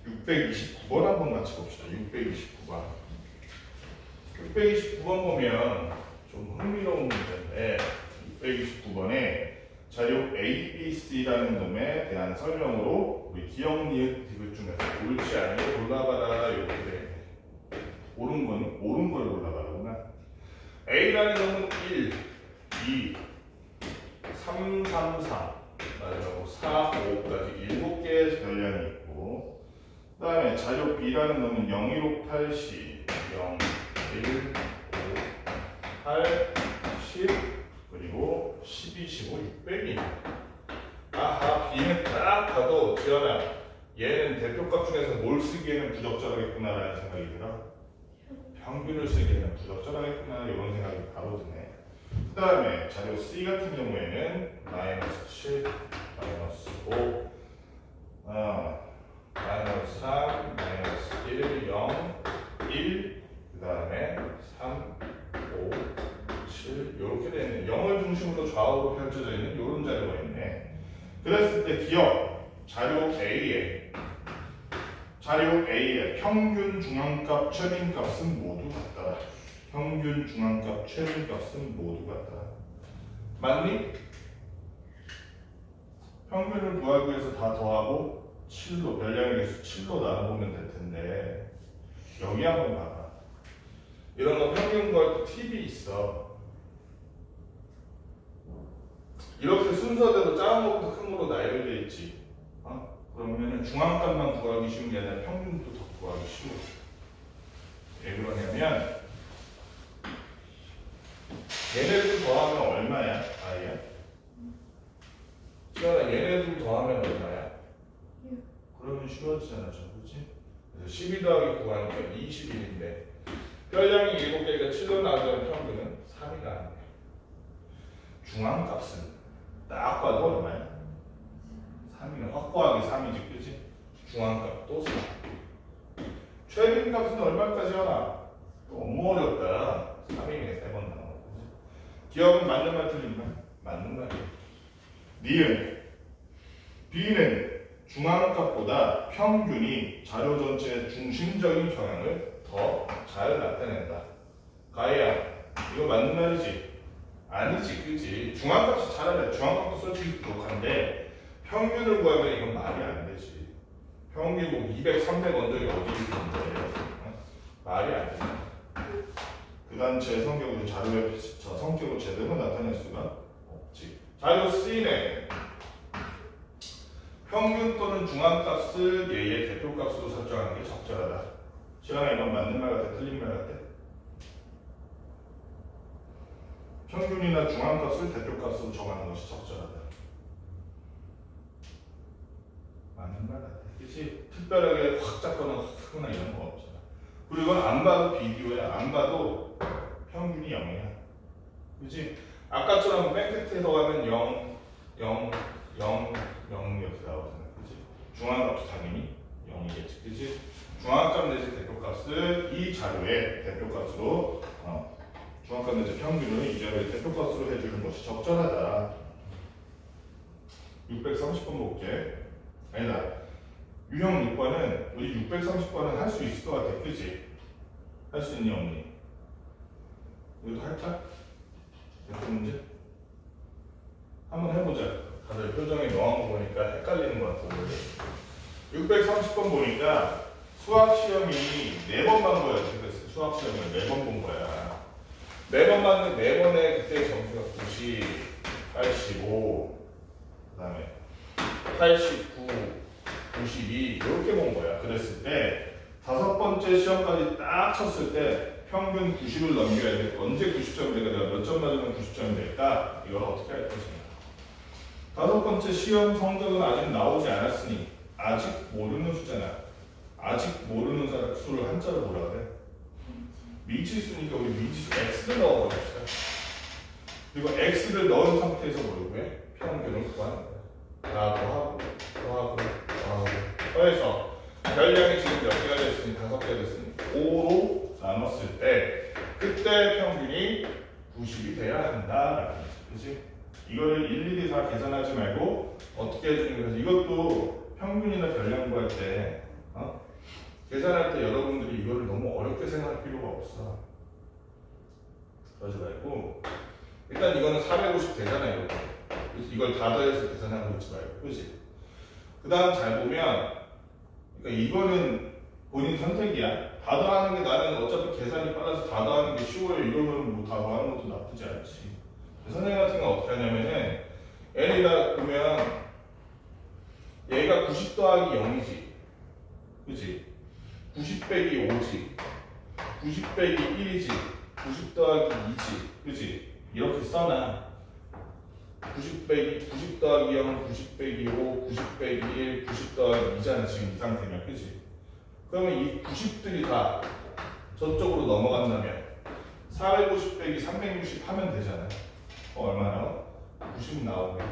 629번 한번 같이 봅시다. 629번. 629번 보면 좀 흥미로운 문제인데 629번에 자료 A, B, C라는 놈에 대한 설명으로 우리 기억, 니은, 디귿 중에서 옳지 않게 골라봐라 이렇게 돼. 옳은 걸 골라봐라구나. A라는 놈은 1, 2, 3, 3, 4 마지막으로 4, 5까지 7개의 변량이 있고 그 다음에 자료 B라는 놈은 0, 1, 5, 8, 10 0, 1, 5, 8, 10 그리고 12, 15, 600이 아하 B는 딱 봐도 지연아 얘는 대표값 중에서 뭘 쓰기에는 부적절하겠구나 라는 생각이 들어. 평균을 쓰기에는 부적절하겠구나 이런 생각이 바로 드네. 그 다음에 자료 C 같은 경우에는 마이너스 7, 마이너스 5 마이너스 3, 마이너스 1, 0, 1 그 다음에 3, 5, 7 이렇게 되는 0을 중심으로 좌우로 펼쳐져 있는 이런 자료가 있네. 그랬을 때 기억 자료 A의 평균 중앙값 최빈값은 모두 같다. 평균 중앙값 최빈값은 모두 같다. 맞니? 평균을 구하기 위해서 다 더하고 7로 별량의 개수 7로 나눠보면 될 텐데 여기 한번 봐봐. 이런 거 평균 구할 때 팁이 있어. 이렇게 순서대로 작은 것부터 큰 거로 나열되어 있지. 그러면 중앙값만 구하기 쉬운 게 아니라 평균도 더 구하기 쉬워. 왜 그러냐면 얘네들 더하면 얼마야? 아이야? 지연아 얘네들 더하면 얼마야? 그러면 쉬워지잖아 좀 그치? 그래서 12 더하기 9 하니까 21인데 별량이 7개니까 7로 나오는 평균은 3이 나왔네. 중앙값은 딱 봐도 얼마야? 3이는 확고하게 3이지 그치? 중앙값도 3 최빈값은 얼마까지 하나? 너무 어렵다. 3이네 3번 나오고 기억은 맞는 말 틀린 말? 맞는 말이야. 니은 B는 중앙값보다 평균이 자료 전체의 중심적인 경향을 더 잘 나타낸다. 가희야 이거 맞는 말이지? 아니지 그치? 중앙값이 차라리 중앙값도 솔직히 부족한데 평균을 구하면 이건 말이 안 되지. 평균이 뭐 200, 300 언저리 어디 있는데 말이 안 되지. 그 단체의 성격을 자료의 성격을 제대로 나타낼 수가 없지. 자료 C는 평균 또는 중앙값을 얘의 대표값으로 설정하는 게 적절하다. 시간아 이건 맞는 말 같아? 틀린 말 같아? 평균이나 중앙값을 대표값으로 정하는 것이 적절하다. 맞는 말 같아. 그치? 특별하게 확 작거나 확 크거나 이런 거 없잖아. 그리고 이건 안 봐도 비교야. 안 봐도 평균이 0이야. 그치? 아까처럼 맨 끝에 더하면 0, 0, 0, 0 이렇게 나오잖아. 그치? 중앙값도 당연히 0이겠지. 그치? 중앙값 내지 대표값을 이 자료의 대표값으로 중앙값 내지 평균을 이 자료의 대표값으로 해주는 것이 적절하다. 630번 볼게. 아니다. 유형 6번은 우리 630번은 할 수 있을 것 같아. 그치? 할 수 있니 없니? 이것도 할까? 몇 문제? 한번 해보자. 다들 표정이 명한 거 보니까 헷갈리는 것 같아. 630번 보니까 수학 시험이 4번 본 거야. 그래서 수학 시험을 4번 본 거야. 4번 맞는 4번에 그때 점수가 90, 85, 그 다음에 89, 92 이렇게 본 거야. 그랬을 때 5번째 시험까지 딱 쳤을 때 평균 90을 넘겨야 돼. 언제 90점이 될까? 내가 몇 점 맞으면 90점이 될까? 이걸 어떻게 할 것인가? 5번째 시험 성적은 아직 나오지 않았으니 아직 모르는 숫자나 아직 모르는 수를 한자로 뭐라 그래? 미치수니까 우리 미치수 x를 넣어버립시다. 그리고 x를 넣은 상태에서 뭘 구해? 평균을 구하는 거야. 하고 그래서 별량이 지금 몇 개가 됐으니 5개가 됐으니 5로 나눴을 때 그때 평균이 90이 돼야 한다라는 거지. 그치? 이거를 일일이 다 계산하지 말고 어떻게 해주는 거지? 이것도 평균이나 별량 구할 때 계산할 때 여러분들이 이거를 너무 어렵게 생각할 필요가 없어. 그러지 말고 일단 이거는 450 되잖아요. 이렇게. 이걸 다 더해서 계산하고 있지 말고. 그치? 그 다음 잘 보면 그러니까 이거는 본인 선택이야. 다 더하는 게 나는 어차피 계산이 빨라서 다 더하는 게 쉬워요. 이러면 뭐 다 더하는 것도 나쁘지 않지. 선생님 같은 건 어떻게 하냐면은 얘네가 보면 얘가 90 더하기 0이지. 그치? 90 빼기 5지. 90 빼기 1이지. 90 더하기 2지. 그치? 이렇게 써놔. 90 더하기 0, 90 빼기 5, 90 빼기 1, 90 더하기 2잖아. 지금 이 상태면. 그치? 그러면 이 90들이 다 저쪽으로 넘어간다면 450 빼기 360 하면 되잖아. 얼마나? 90 나오네.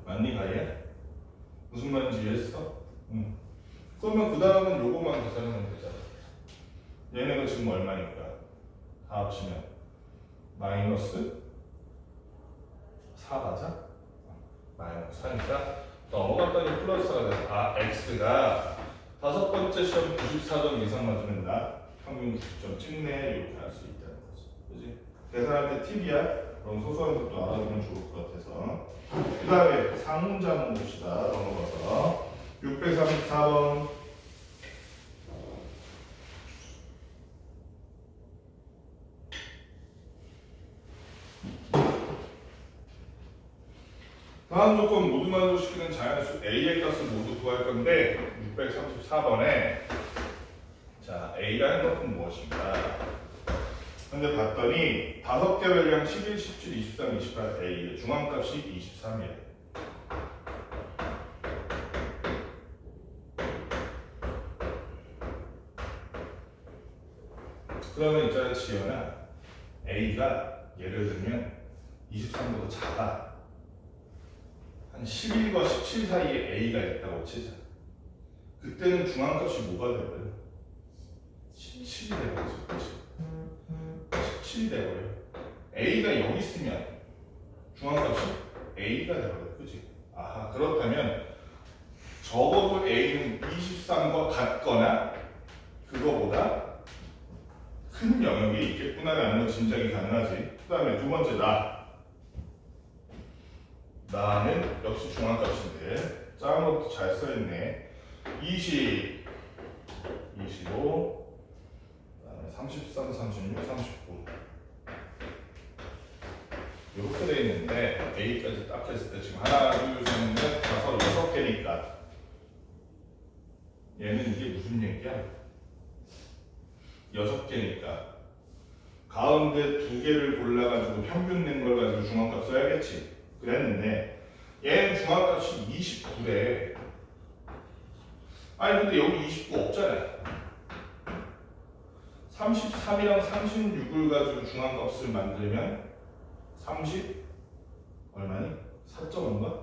맞니, 가희야? 무슨 말인지 이해했어? 응. 그러면 그 다음은 요거만 계산하면 되잖아. 얘네가 지금 얼마니까? 다 합치면 마이너스 4 맞아? 마이너스 4니까 넘어갔더니 플러스 4가 돼서 x가 5번째 시험 94점 이상 맞으면 나 평균 90점 찍네 이렇게 할 수 있다는 거지. 그치? 계산할 때 팁이야. 그럼 소소한 것도 알아두면 좋을 것 같아서. 그 다음에 상문자 한번 봅시다. 넘어가서 634번. 다음 조건 모두 만족시키는 자연수 A의 값을 모두 구할 건데 634번에 자 A라는 것은 무엇인가? 근데 봤더니 5개 별량 11, 17, 23, 28 A의 중앙값이 23이래. 그러면 있잖아 지연아 A가 예를 들면 23보다 작아. 한 11과 17 사이에 A가 있다고 치자. 그때는 중앙값이 뭐가 되버려? 17이 되버리지. 그치? 17이 되버려. A가 여기 있으면 중앙값이 A가 되버려. 그치? 아하, 그렇다면 적어도 A는 23과 같거나 그거보다 큰 영역이 있겠구나라는 건 짐작이 가능하지. 그 다음에 두 번째 나는 역시 중앙값인데 작은 것부터 잘 써있네. 20, 25, 그 다음에 33, 36, 39 이렇게 돼 있는데 A까지 딱 했을 때 지금 하나, 둘, 셋, 넷, 다섯, 6개니까 얘는 이게 무슨 얘기야? 6개니까 가운데 2개를 골라가지고 평균 낸 걸 가지고 중앙값 써야겠지. 그랬는데 얘는 중앙값이 29래. 아니 근데 여기 29 없잖아요. 33이랑 36을 가지고 중앙값을 만들면 30 얼마니? 4.5인가?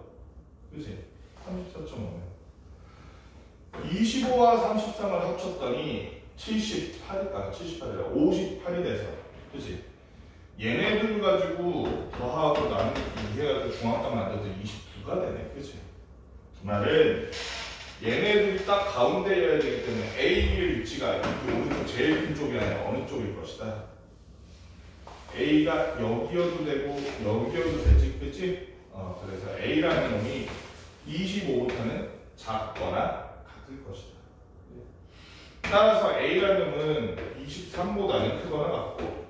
그치? 34.5네. 25와 33을 합쳤더니 78이니까 78이라 58이 돼서 그치? 얘네들 가지고 더하고 나누기 해가지고 중앙값 만들어도 29가 되네. 그치? 그 말은 얘네들이 딱 가운데여야 되기 때문에 A의 위치가 이 오른쪽 제일 큰 쪽이 아니라 어느 쪽일 것이다. A가 여기여도 되고 여기여도 되지. 그치? 그래서 A라는 놈이 25보다는 작거나 같을 것이다. 따라서 A라는 놈은 23보다는 크거나 같고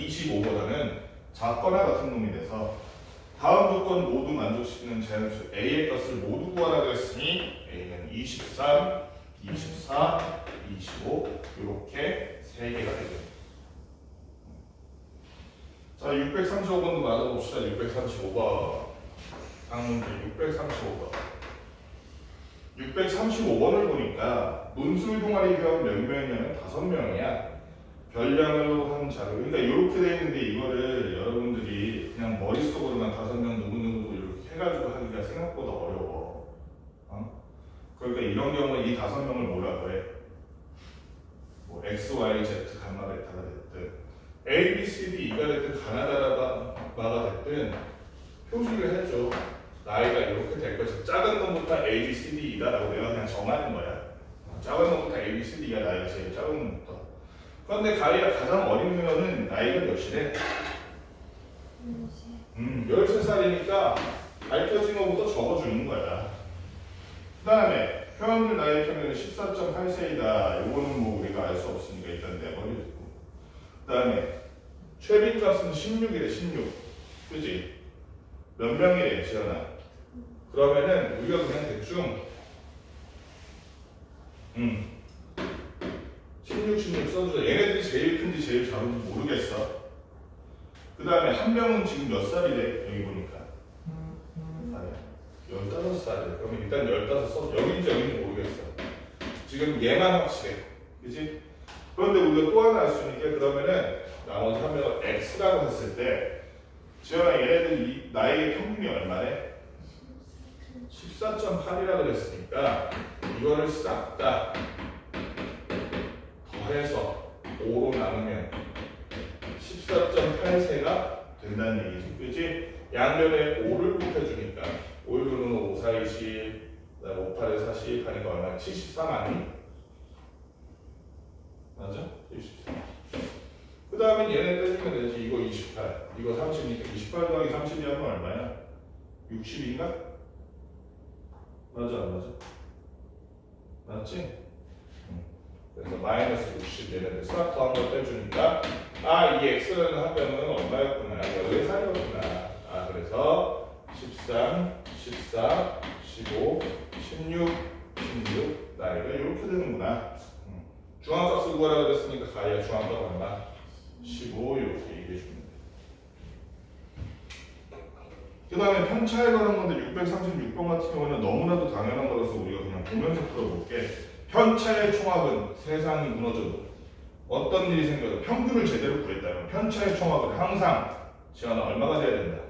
25보다는 작거나 같은 놈이 돼서 다음 조건 모두 만족시키는 제한수 A의 값을 모두 구하라 그랬으니 A는 23, 24, 25 이렇게 3개가 되죠. 자, 635번도 맞아봅시다. 635번. 다음 문제 635번. 635번을 보니까 논술 동아리 회원 몇 명이냐면 5명이야. 별량으로 한 자료. 그러니까 이렇게 돼 있는데 이거를 여러분들이 그냥 머릿속으로만 5명 누구누구 이렇게 해가지고 하기가 생각보다 어려워. 그러니까 이런 경우는 이 5명을 뭐라고 해? 뭐 X, Y, Z, 감마, 베타가 됐든 A, B, C, D, E가 됐든 가나다라가 됐든 표시를 해줘. 나이가 이렇게 될 것이 작은 놈부터 A, B, C, D, E다라고 내가 그냥 정하는 거야. 작은 놈부터 A, B, C, D가 나이가 제일 작은 놈부터. 그런데 가희가 가장 어리면은 나이가 몇이래? 13살이니까 밝혀진 것부터 적어주는 거야. 그 다음에 회원들 나이 평균은 14.8세이다. 요거는 뭐 우리가 알 수 없으니까 일단 내버려두고. 그 다음에 최빈 값은 16이래. 16. 그지? 몇 명이래 지연아? 그러면은 우리가 그냥 대충 16 써주자. 얘네들이 제일 큰지 제일 작은지 모르겠어. 그 다음에 한 명은 지금 몇 살이래? 여기 보니까 15살이래. 그러면 일단 15 써. 여기인지 여기인지 모르겠어. 지금 얘만 확실해. 그치? 그런데 우리가 또 하나 알 수 있는 게 그러면은 나머지 한 명을 X라고 했을 때 지연아 얘네들 이 나이의 평균이 얼마래? 14.8이라고 그랬으니까 이거를 싹 다 더해서 5로 나누면 14.8세가 된다는 얘기지. 그치? 양면에 5를 곱해주니까 5, 5, 4, 20, 5, 8에 40 하니까 얼마야? 73 아니? 맞아? 73. 그 다음에 얘네 빼주면 되지. 이거 28, 이거 30이니까 28 더하기 30이 하면 얼마야? 60인가? 맞아 안 맞아? 맞지? 그래서 마이너스 60 얘네들 싹 더한 걸 빼주니까 이 x라는 합병은 얼마였구나? 14살이었구나. 그래서 13, 14, 15, 16, 16 나이가 이렇게 되는구나. 중앙값을 구하라고 그랬으니까 가야 중앙값 얼마? 15 이렇게 얘기해 주면 돼. 그 다음에 편차에 관한 건데 636번 같은 경우는 너무나도 당연한 거라서 우리가 그냥 보면서 풀어볼게. 편차의 총합은 세상이 무너져도 어떤 일이 생겨도 평균을 제대로 구했다면 편차의 총합은 항상 지연아 얼마가 돼야 된다?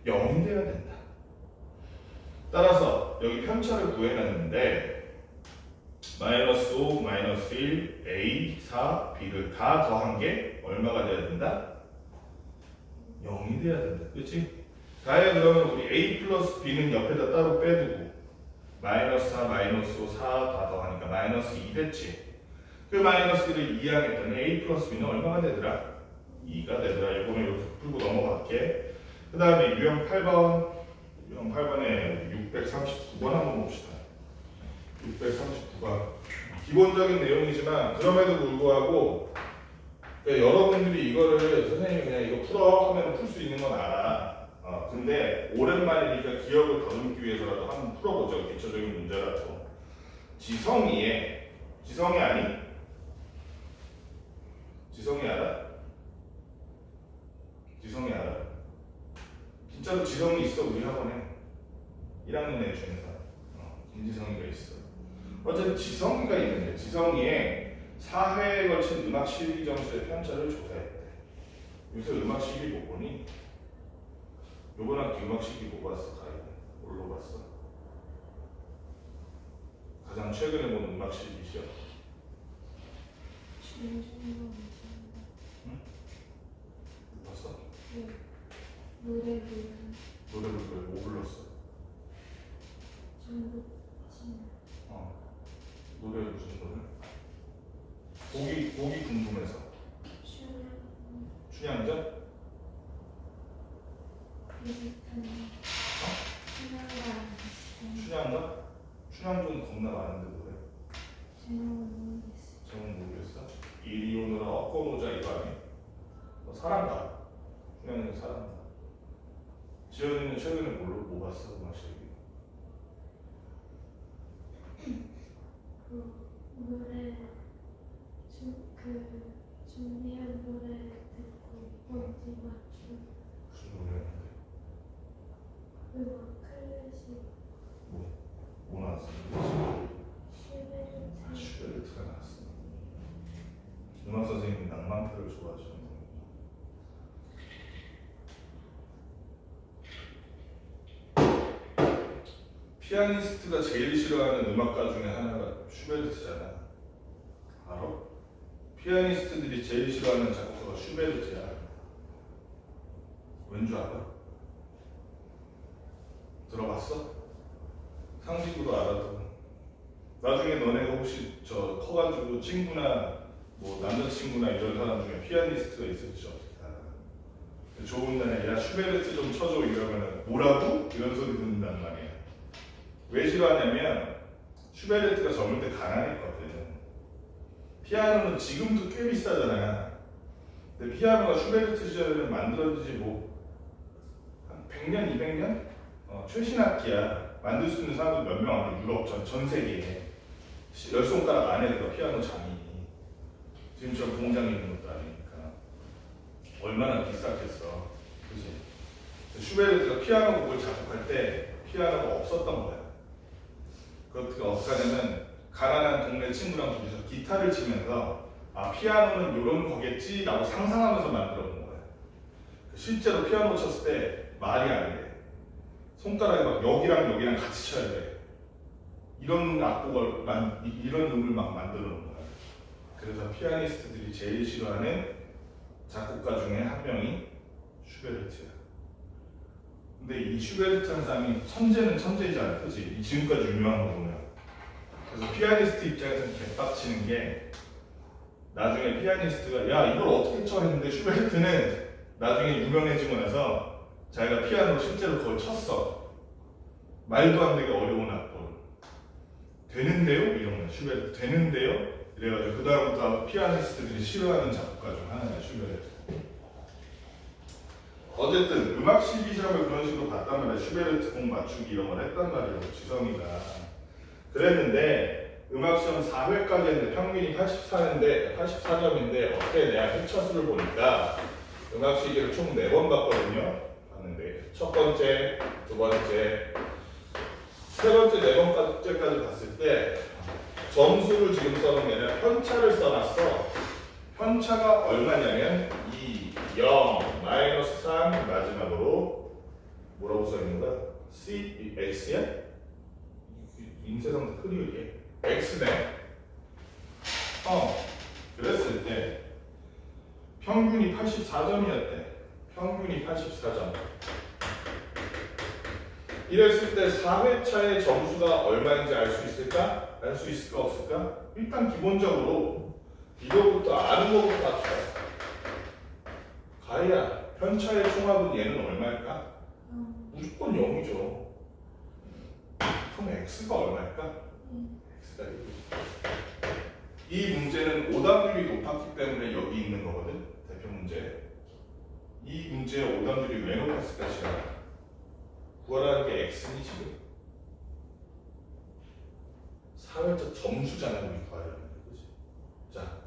0이 돼야 된다. 따라서 여기 편차를 구해놨는데 마이너스 5, 마이너스 1, A, 4, B를 다 더한 게 얼마가 돼야 된다? 0이 돼야 된다. 그치? 다해 그러면 우리 A 플러스 B는 옆에다 따로 빼두고 마이너스 4, 마이너스 5, 4 다 더하니까 마이너스 2 됐지? 그 마이너스 1을 이해하겠다면 A 플러스 B는 얼마가 되더라? 2가 되더라. 이거는 이렇게 풀고 넘어갈게. 그 다음에 유형 8번. 유형 8번에 639번 한번 봅시다. 639번. 기본적인 내용이지만 그럼에도 불구하고 여러분들이 이거를 선생님이 그냥 이거 풀어 하면 풀 수 있는 건 알아. 근데 오랜만이니까 기억을 더듬기 위해서라도 한번 풀어보죠. 기초적인 문제라도. 지성이 아니? 지성이 알아? 지성이 알아? 진짜로 지성이 있어 우리 학원에. 1학년 애 중에서 김지성이가 있어. 어쨌든 지성이가 있는데 지성이의 4회에 걸친 음악 실기 점수의 편차를 조사했대. 요새 음악 실기 못 보니? 요번 학기 음악 실기 보고 왔어. 가이드 뭘로 봤어? 가장 최근에 본 음악 실기 시험. 응? 봤어? 네. 노래를 뭐 불렀어? 노래 무슨 노래? 곡이 궁금해서. 춘향전? 춘향전? 춘향전 겁나 많은데 노래. 제목 모르겠어? 이리 오너라 엇고 노자 이거 아니? 너 사랑가. 준영이는 사랑가. 지연이는 최근에 뭐 봤어? 음악 실기. 노래 준비한 노래 듣고 뭔지 맞추. 무슨 노래였는데? 음악 클래식 뭐 나왔어? 슈베르트. 슈베르트가 나왔어. 음악 선생님이 낭만표를 좋아하시는 거예요. 피아니스트가 제일 싫어하는 음악가 중에 하나가 슈베르트잖아. 알아? 피아니스트들이 제일 싫어하는 작곡가가 슈베르트야. 왠 줄 알아? 들어봤어? 상식으로 알아도 나중에 너네가 혹시 저 커가지고 친구나 뭐 남자친구나 이런 사람 중에 피아니스트가 있을지 어떻게 알아? 좋은 날에 야 슈베르트 좀 쳐줘 이러면은 뭐라고? 이런 소리 듣는단 말이야. 왜 싫어하냐면 슈베르트가 젊을 때 가난했거든. 피아노는 지금도 꽤 비싸잖아. 근데 피아노가 슈베르트 시절에는 만들어진 지 뭐 한 100년, 200년? 최신 악기야. 만들 수 있는 사람도 몇 명 안 돼. 유럽 전 세계에 10손가락 안에 들어 피아노 장인이. 지금처럼 공장이 있는 것도 아니니까 얼마나 비쌌겠어. 그치? 슈베르트가 피아노 곡을 작곡할 때 피아노가 없었던 거야. 그렇게 어떻게 하냐면 가난한 동네 친구랑 둘이서 기타를 치면서 아 피아노는 요런 거겠지 라고 상상하면서 만들어 본 거야. 실제로 피아노 쳤을 때 말이 안 돼. 손가락이 막 여기랑 같이 쳐야 돼. 이런 악곡을 이런 음을 막 만들어 놓은 거야. 그래서 피아니스트들이 제일 싫어하는 작곡가 중에 한 명이 슈베르트야. 근데 이 슈베르트라는 사람이 천재는 천재이지 않아, 그치? 지금까지 유명한 거 보면. 그래서 피아니스트 입장에서는 개빡치는 게 나중에 피아니스트가 야 이걸 어떻게 쳐 했는데 슈베르트는 나중에 유명해지고 나서 자기가 피아노 실제로 그걸 쳤어. 말도 안 되게 어려운 악보를. 되는데요? 이런 거야. 슈베르트 되는데요? 이래가지고 그 다음부터 피아니스트들이 싫어하는 작곡가 중 하나야 슈베르트. 어쨌든 음악 실기 시험을 그런 식으로 봤단 말이야. 슈베르트 곡 맞추기 이런 걸 했단 말이에요. 지성이가 그랬는데 음악 시험 4회까지 했는데 평균이 84점인데 어떻게 내가 회차수를 보니까 음악 실기를 총 4번 봤거든요. 봤는데 첫 번째, 두 번째, 세 번째, 네 번째까지 봤을 때 점수를 지금 써놓은 게 아니라 편차를 써놨어. 편차가 얼마냐면 2, 0, 마이너스 3 마지막으로 뭐라고 써있는 거야? C, X야? 인쇄상 크리오게 X네. 그랬을 때 평균이 84점이었대. 평균이 84점. 이랬을 때 4회차의 점수가 얼마인지 알 수 있을까? 알 수 있을까 없을까? 일단 기본적으로 이거부터 아는 거부터 다 쳐요. 가희야, 편차의 총합은 얘는 얼마일까? 무조건 0이죠. 그럼 x가 얼마일까? x가 1. 이 문제는 오답률이 높았기 때문에 여기 있는 거거든. 대표 문제. 이 문제의 오답률이 왜 높았을까 시간? 구하라는 게 x니 지금. 4회차 점수잖아 우리 구하라는 게. 그치? 자,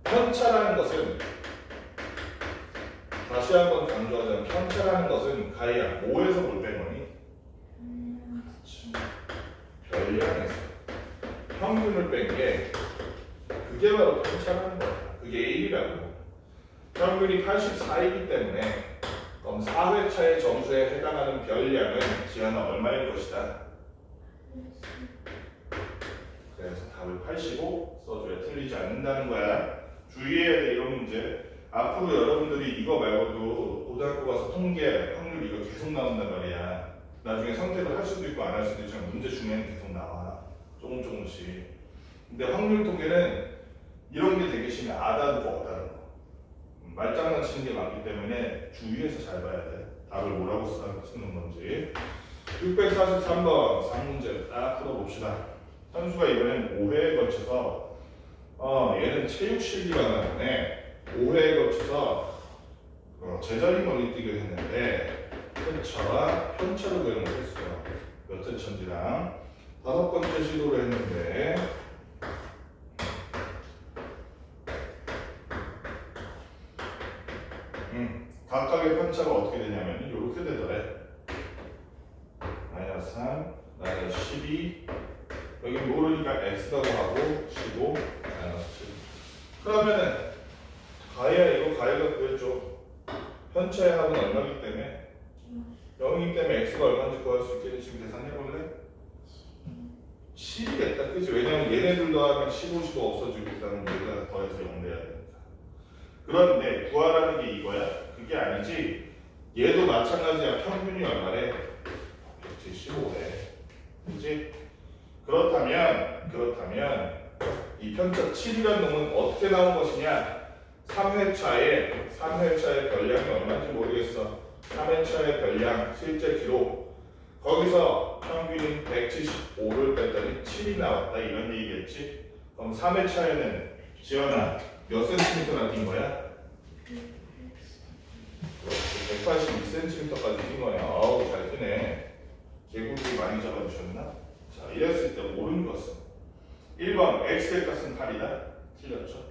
편차라는 것은 다시 한번 강조하자면 편차라는 것은 가희야 뭐에서 볼 뺀 거니? 별량에서 평균을 뺀 게 그게 바로 편차라는 거야. 그게 1이라고. 평균이 84이기 때문에 그럼 4회차의 점수에 해당하는 별량은 지연아 얼마일 것이다. 그래서 답을 85 써줘야 틀리지 않는다는 거야. 주의해야 돼 이런 문제. 앞으로 여러분들이 이거 말고도 고등학교 가서 통계, 확률 이거 계속 나온단 말이야. 나중에 선택을 할 수도 있고 안 할 수도 있지만 문제 중에는 계속 나와. 조금씩. 근데 확률 통계는 이런 게 되게 심해. 아다르고 어다른 거. 말장난치는 게 많기 때문에 주의해서 잘 봐야 돼. 답을 뭐라고 쓰는 건지. 643번 3문제 딱 풀어봅시다. 선수가 이번엔 5회에 걸쳐서 얘는 체육 실기가 나오네. 5회에 걸쳐서 제자리 멀리뛰기 했는데 회차와 편차를 구하는 걸 했어요. 몇 회차인지랑 5번째 시도를 했는데 각각의 편차가 어떻게 되냐면 이렇게 되더래. 마이너스 3, 마이너스 12 여기 모르니까 x라고 하고 15, 마이너스 7 그러면은 이거 가해가 구했죠. 편차의 합은 얼마이기 때문에 0이기 때문에 x가 얼마인지 구할 수 있겠지. 지금 계산해볼래? 10이겠다. 그치? 왜냐면 얘네들 더하면 15, 15 없어지고 그다음에 여기다가 더해서 0 돼야 되니까. 그런데 구하라는 게 이거야? 그게 아니지. 얘도 마찬가지야. 평균이 얼마래? 175래. 그치? 그렇다면 이 편차 7이라는 놈은 어떻게 나온 것이냐? 3회차의 별량이 얼마인지 모르겠어. 3회차의 별량 실제 기록 거기서 평균인 175를 뺐더니 7이 나왔다 이런 얘기겠지. 그럼 3회차에는 지연아 몇 센티미터나 뛴 거야? 182cm까지 뛴 거야. 아우 잘 뛰네. 개구리 많이 잡아주셨나? 자 이랬을 때 모르는 것은 1번 x의 값은 8이다. 틀렸죠.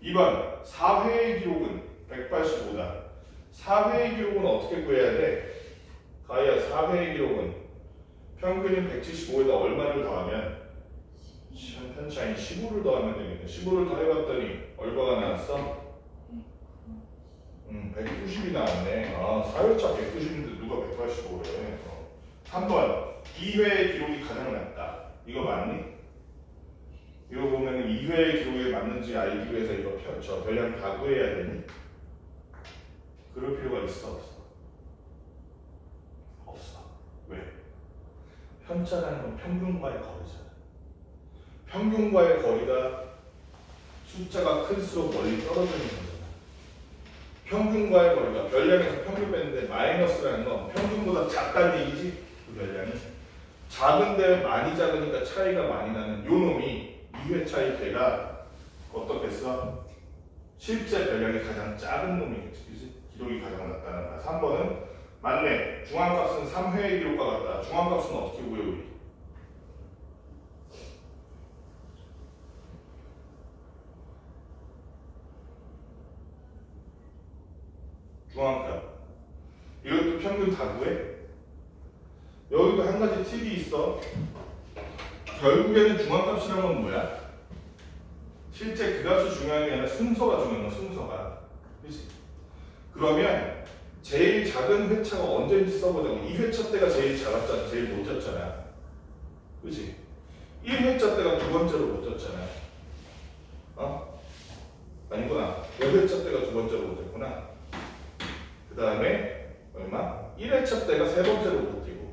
2번 4회의 기록은 185다. 4회의 기록은 어떻게 구해야 돼? 가야 4회의 기록은 평균인 175에다 얼마를 더하면 편차인 15를 더하면 되겠네. 15를 더해봤더니 얼마가 나왔어? 190이 나왔네. 4회차 190인데 누가 185래? 3번 2회의 기록이 가장 낮다. 이거 맞니? 이거 보면 2회의 기록에 맞는지 알기 위해서 이거 별량 다 구해야 되니? 그럴 필요가 있어 없어? 없어. 왜? 편차라는 건 평균과의 거리잖아. 평균과의 거리가 숫자가 클수록 멀리 떨어지는 거잖아. 평균과의 거리가 별량에서 평균 뺐는데 마이너스라는 건 평균보다 작다는 얘기지. 그 별량이 작은데 많이 작으니까 차이가 많이 나는 요 놈이 2회차의 걔가 어떻겠어? 실제 별량이 가장 작은 놈이겠지. 그치? 기록이 가장 낮다는 거야. 3번은 맞네. 중앙값은 3회의 기록과 같다. 중앙값은 어떻게 구해 우리? 중앙값. 이것도 평균 다 구해? 여기도 한 가지 팁이 있어. 결국에는 중앙값이라는 건 뭐야? 실제 그 값이 중요한 게 아니라 순서가 중요한 거야. 순서가. 그치? 그러면 제일 작은 회차가 언제인지 써보자고. 2회차 때가 제일 작았잖아. 제일 못 졌잖아. 그치? 1회차 때가 두 번째로 못 졌잖아. 아니구나. 5회차 때가 두 번째로 못 졌구나. 그 다음에 얼마? 1회차 때가 세 번째로 못 뛰고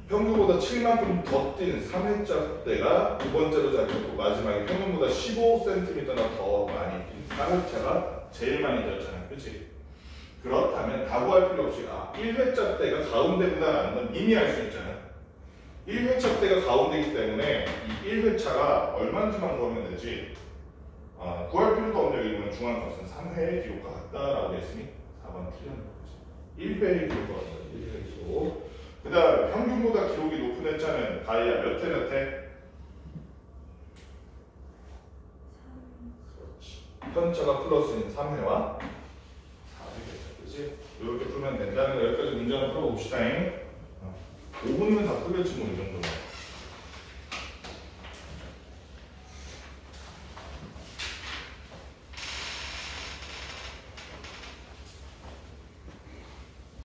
평균보다 7만큼 더 뛴 3회차 때가 두 번째로 잡혔고 마지막에 평균보다 15cm나 더 많이 뛴 4회차가 제일 많이 뛰었잖아. 그치? 그렇다면 다 구할 필요 없이 1회차 때가 가운데구나라는 건 이미 알 수 있잖아. 1회차 때가 가운데이기 때문에 이 1회차가 얼마인지만 구하면 되지. 구할 필요도 없는 여기는 중앙값은 3회의 기록과 같다라고 했으니 4번 틀렸는 거지. 1회의 기록과 같다. 1회의 기록. 그 다음 평균보다 기록이 높은 회차는 다이아 몇 회 몇 회? 그렇지. 편차가 플러스인 3회와 4회겠죠. 그치? 이렇게 풀면 된다는 거. 여기까지 문제 하나 풀어봅시다. 5분이면 다 풀겠지 뭐 이 정도면.